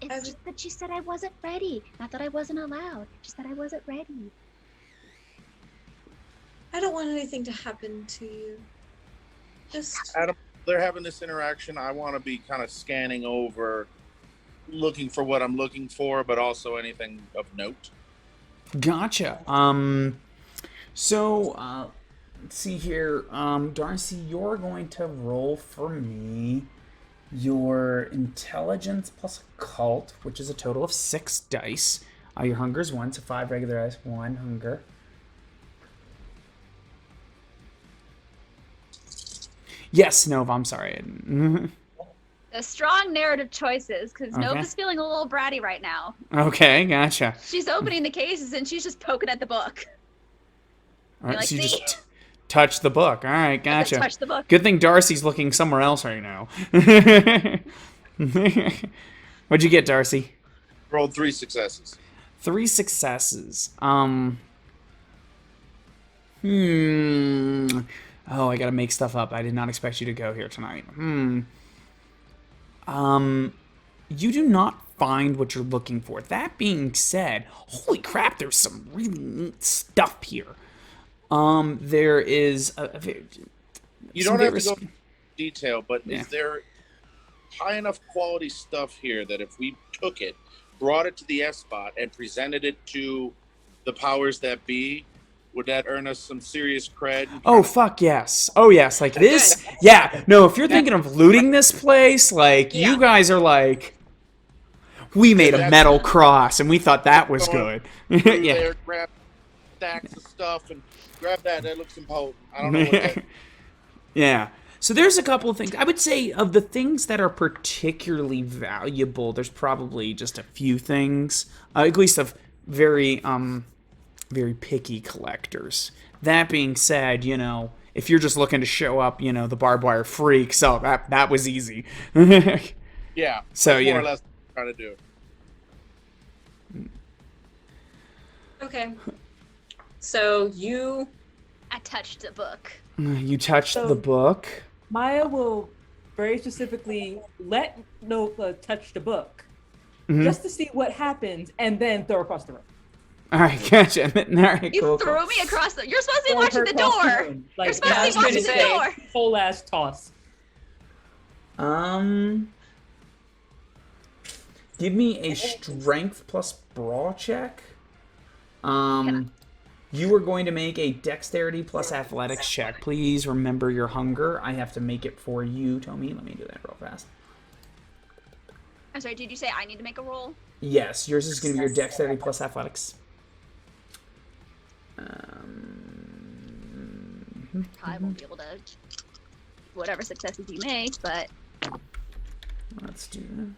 It's just that she said I wasn't ready. Not that I wasn't allowed. Just that I wasn't ready. I don't want anything to happen to you. Just. Adam, they're having this interaction. I want to be kind of scanning over, looking for what I'm looking for, but also anything of note. Gotcha. So, let's see here. Darcy, you're going to roll for me your intelligence plus occult, which is a total of 6 dice. Your hunger is 1, so 5 regular dice, 1 hunger. Yes, Nova, I'm sorry. strong narrative choices because Okay. Nova's feeling a little bratty right now. Okay, gotcha. She's opening the cases and she's just poking at the book. All right, like, so you "See?" just touch the book. All right, Just gotcha. touch the book. Good thing Darcy's looking somewhere else right now. What'd you get, Darcy? Rolled 3 successes. 3 successes. Oh, I gotta make stuff up. I did not expect you to go here tonight. You do not find what you're looking for. That being said, holy crap, there's some really neat stuff here. There is You some don't have to various- go into detail, but Yeah. is there high enough quality stuff here that if we took it, brought it to the S spot, and presented it to the powers that be, would that earn us some serious cred? Oh, fuck yes. Oh, yes. Like this. Yeah. No, if you're thinking of looting this place, like, Yeah. you guys are like, we made a metal cross and we thought that was good. Through Yeah. there, grab stacks of stuff and grab that. That looks impotent. I don't know what that. Yeah. So there's a couple of things. I would say of the things that are particularly valuable, there's probably just a few things, at least of very picky collectors. That being said, you know, if you're just looking to show up, you know, the barbed wire freak, so that was easy. Yeah. So, that's you more or know. less what I'm trying to do. Okay. So you I touched the book. You touched So- the book. Maya will very specifically let Nova touch the book Mhm. just to see what happens and then throw across the room. All right, gotcha. All right, You cool, threw cool. me across the. You're supposed to be Throw watching her the across door. room. You're Like, supposed to be I was watching gonna the say, door. full ass toss. Give me a strength plus brawl check. You are going to make a dexterity plus athletics check. Please remember your hunger. I have to make it for you, Tommy. Let me do that real fast. I'm sorry. Did you say I need to make a roll? Yes, yours is going to be your dexterity plus athletics. I won't be able to. Whatever successes you make, but Let's do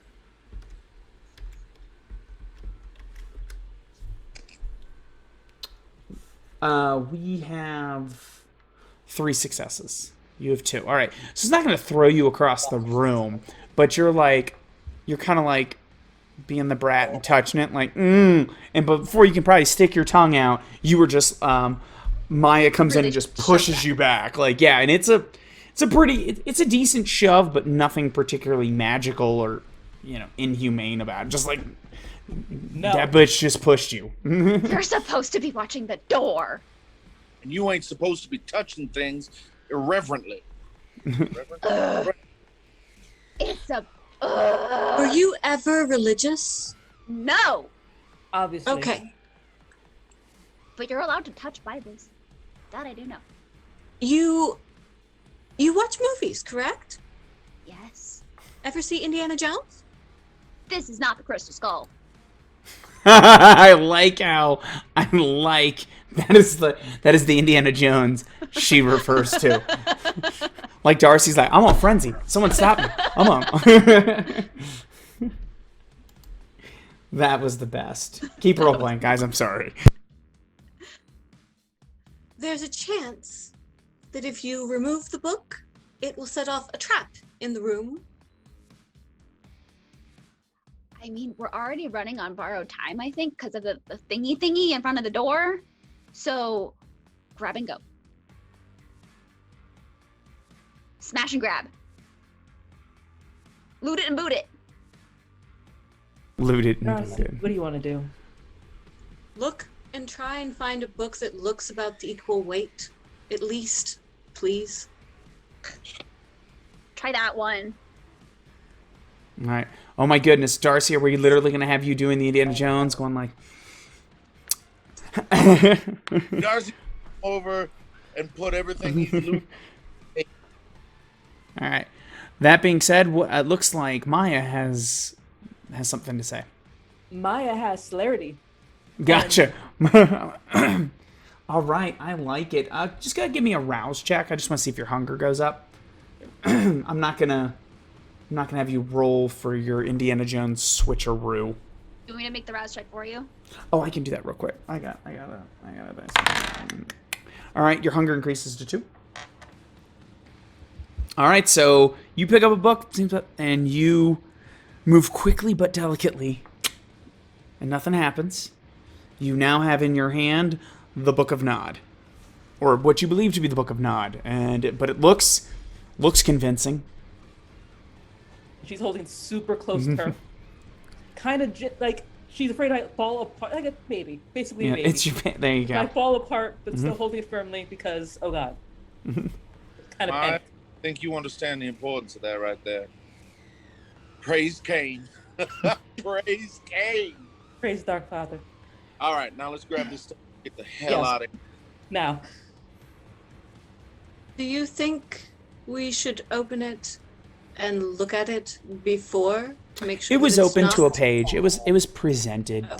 that. We have 3 successes. You have 2. All right. So it's not going to throw you across the room, but you're kind of like being the brat and touching it, like, And before you can probably stick your tongue out, you were just, Maya comes in Really and just shove pushes back. you back. Like, yeah, and it's a decent shove, but nothing particularly magical or, you know, inhumane about it. Just like, No. that bitch just pushed you. you're supposed to be watching the door. And you ain't supposed to be touching things irreverently. It's a. were you ever religious? No, Obviously. Okay. but you're allowed to touch Bibles. That I do know. You watch movies, correct? Yes. Ever see Indiana Jones? This is not the Crystal Skull. I like that is the Indiana Jones she refers to. Like Darcy's like, I'm on frenzy. Someone stop me. I'm on. That was the best. Keep role playing, guys. I'm sorry. There's a chance that if you remove the book, it will set off a trap in the room. I mean, we're already running on borrowed time, I think, because of the thingy in front of the door. So, grab and go. Smash and grab. Loot it and boot it. Loot it. Darcy, what do you want to do? Look and try and find a book that looks about the equal weight, at least, please. Try that one. All right. Oh my goodness, Darcy, are we literally gonna have you doing the Indiana Jones, going like? Darcy, over and put everything he's loot. All right. That being said, it looks like Maya has something to say. Maya has celerity. Gotcha. All right, I like it. Just gotta give me a rouse check. I just want to see if your hunger goes up. I'm not gonna I'm not gonna have you roll for your Indiana Jones switcheroo. Do we need to make the rouse check for you? Oh, I can do that real quick. I got it. All right, your hunger increases to 2. All right, so you pick up a book, and you move quickly but delicately, and nothing happens. You now have in your hand the Book of Nod, or what you believe to be the Book of Nod, but it looks convincing. She's holding super close to her. Kind of like she's afraid I fall apart. Like a baby, basically a Yeah, baby. it's your. There you I go. fall apart, but still holding it firmly because, oh god. Kind of I panic. think you understand the importance of that right there. Praise Cain. Praise Cain. Praise Dark Father. All right, now let's grab this stuff. Get the hell Yes. out of here. Now, Do you think we should open it and look at it before to make sure It was that it's open to a not- page. It was presented. Oh.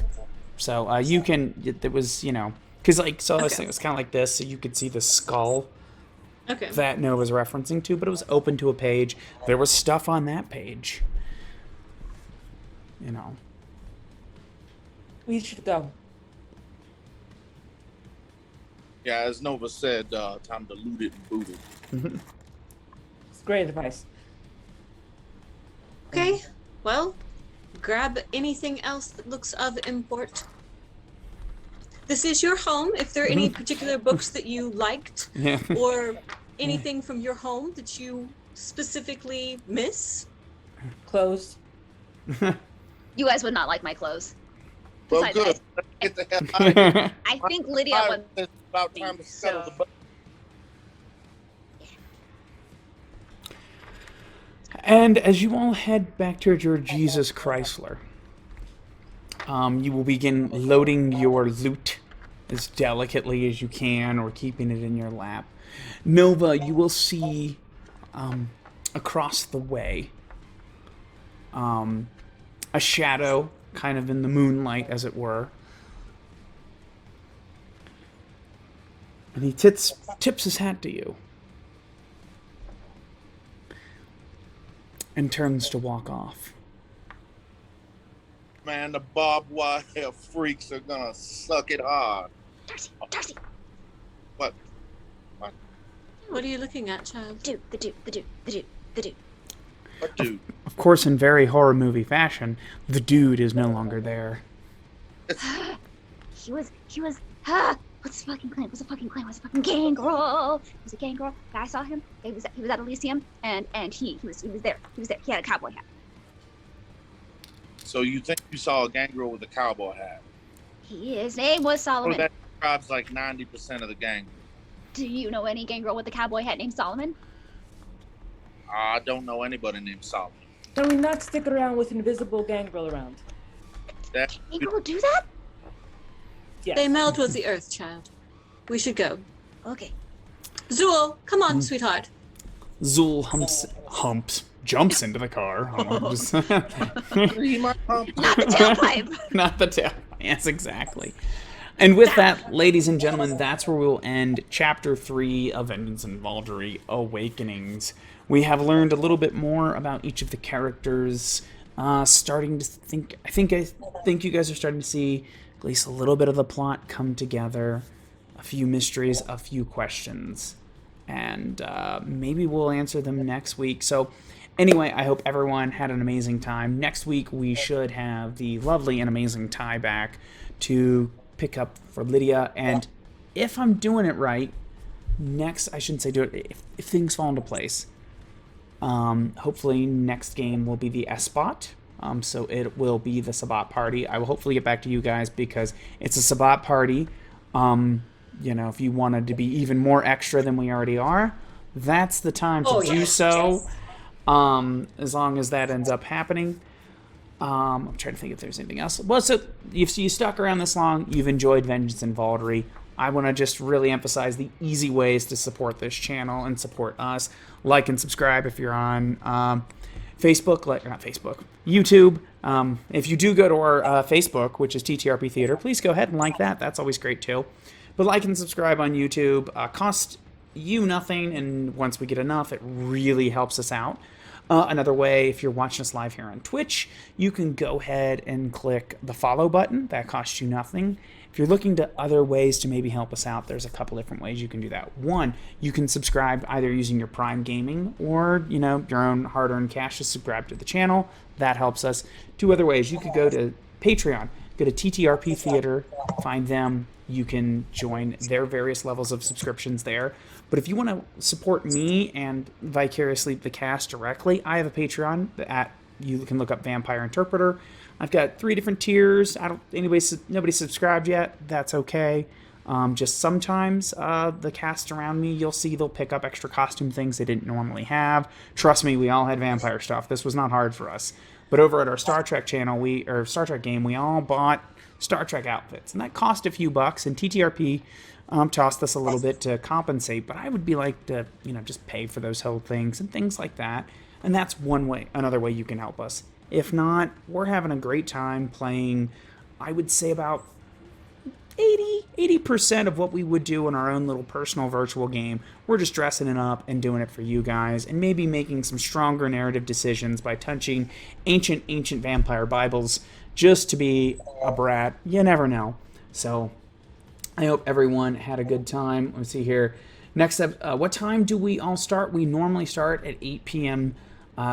So you can. It was because this Okay. thing was kind of like this, so you could see the skull Okay. that Noah was referencing to, but it was open to a page. There was stuff on that page. we should go. Yeah, as Nova said, time to loot it and boot it. It's great advice. Okay. Well, grab anything else that looks of import. This is your home. If there are any particular books that you liked Yeah. or anything from your home that you specifically miss, Closed. You guys would not like my clothes. Well, Besides, good. Let's get the hell out of here. I think Lydia would. It's about time to settle the book. And as you all head back to your Jesus Chrysler, you will begin loading your loot as delicately as you can, or keeping it in your lap. Nova, you will see across the way a shadow, kind of in the moonlight, as it were. And he tips his hat to you and turns to walk off. Man, the barbed wire freaks are gonna suck it hard. Darcy, What? what are you looking at, child? the dude. What dude? Of course, in very horror movie fashion, the dude is no longer there. He was, what's the fucking claim? What's the fucking gangrel? He was a gangrel. I saw him. He was at Elysium, and he was there. He was there. He had a cowboy hat. So you think you saw a gangrel with a cowboy hat? His name was Well, Solomon. that describes like 90% of the gang. Do you know any gangrel with a cowboy hat named Solomon? I don't know anybody named Solomon. Can we not stick around with invisible gangrel around? That Gangrel do that? Yes. They meld with the earth, child. We should go. Okay. Zool, come on, sweetheart. Zul jumps into the car. Just- Not the tailpipe. Not the tail. Yes, exactly. And with that, ladies and gentlemen, that's where we will end Chapter 3 of Vengeance and Vaulderie Awakenings. We have learned a little bit more about each of the characters. Starting to think... I think you guys are starting to see at least a little bit of the plot come together. A few mysteries, a few questions. And maybe we'll answer them next week. So anyway, I hope everyone had an amazing time. Next week, we should have the lovely and amazing tie back to pick up for Lydia. And if I'm doing it right, next, I shouldn't say do it, if things fall into place, hopefully next game will be the S-Bot. So it will be the Sabbat party. I will hopefully get back to you guys because it's a Sabbat party. If you wanted to be even more extra than we already are, that's the time to do so. As long as that ends up happening. I'm trying to think if there's anything else. Well, so if you stuck around this long, you've enjoyed Vengeance and Vaulderie. I want to just really emphasize the easy ways to support this channel and support us. Like and subscribe if you're on YouTube. If you do go to our Facebook, which is TTRP Theater, please go ahead and like that. That's always great too. But like and subscribe on YouTube. Cost you nothing, and once we get enough, it really helps us out. Another way, if you're watching us live here on Twitch, you can go ahead and click the follow button. That costs you nothing. If you're looking to other ways to maybe help us out, there's a couple different ways you can do that. One, you can subscribe either using your Prime Gaming or, your own hard-earned cash to subscribe to the channel. That helps us. Two other ways, you could go to Patreon, go to TTRP Theater, find them. You can join their various levels of subscriptions there. But if you want to support me and vicariously the cast directly, I have a Patreon you can look up Vampire Interpreter. I've got 3 different tiers. Nobody subscribed yet. That's okay. Just sometimes the cast around me, you'll see they'll pick up extra costume things they didn't normally have. Trust me, we all had vampire stuff. This was not hard for us. But over at our Star Trek channel, Star Trek game, we all bought Star Trek outfits, and that cost a few bucks. And TTRP tossed us a little bit to compensate, but I would be like to, just pay for those whole things and things like that. And that's another way you can help us. If not, we're having a great time playing, I would say about 80% of what we would do in our own little personal virtual game. We're just dressing it up and doing it for you guys, and maybe making some stronger narrative decisions by touching ancient vampire Bibles just to be a brat. You never know. So I hope everyone had a good time. Let's see here. Next up, what time do we all start? We normally start at 8 p.m.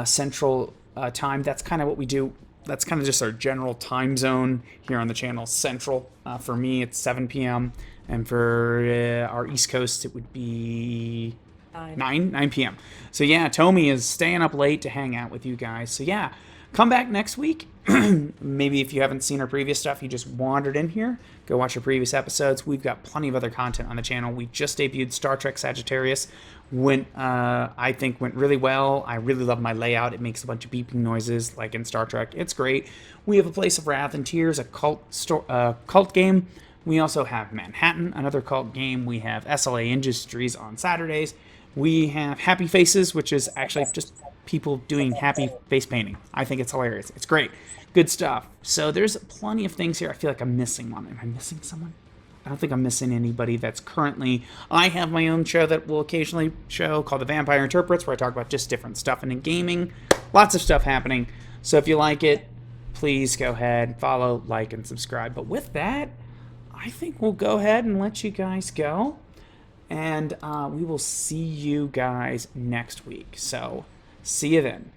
Central time. That's kind of what we do. That's kind of just our general time zone here on the channel, Central. For me, it's 7 p.m. And for our East Coast, it would be 9 p.m. So yeah, Tommy is staying up late to hang out with you guys. So yeah, come back next week. Maybe if you haven't seen our previous stuff, you just wandered in here, go watch our previous episodes. We've got plenty of other content on the channel. We just debuted Star Trek Sagittarius. I think went really well. I really love my layout. It makes a bunch of beeping noises like in Star Trek. It's great. We have A Place of Wrath and Tears, a cult game. We also have Manhattan, another cult game. We have SLA Industries on Saturdays. We have Happy Faces, which is actually just people doing happy face painting. I think it's hilarious. It's great. Good stuff. So there's plenty of things here. I feel like I'm missing one. Am I missing someone? I don't think I'm missing anybody that's currently... I have my own show that will occasionally show called The Vampire Interprets, where I talk about just different stuff in gaming. Lots of stuff happening. So if you like it, please go ahead, follow, like, and subscribe. But with that, I think we'll go ahead and let you guys go. And we will see you guys next week. So see you then.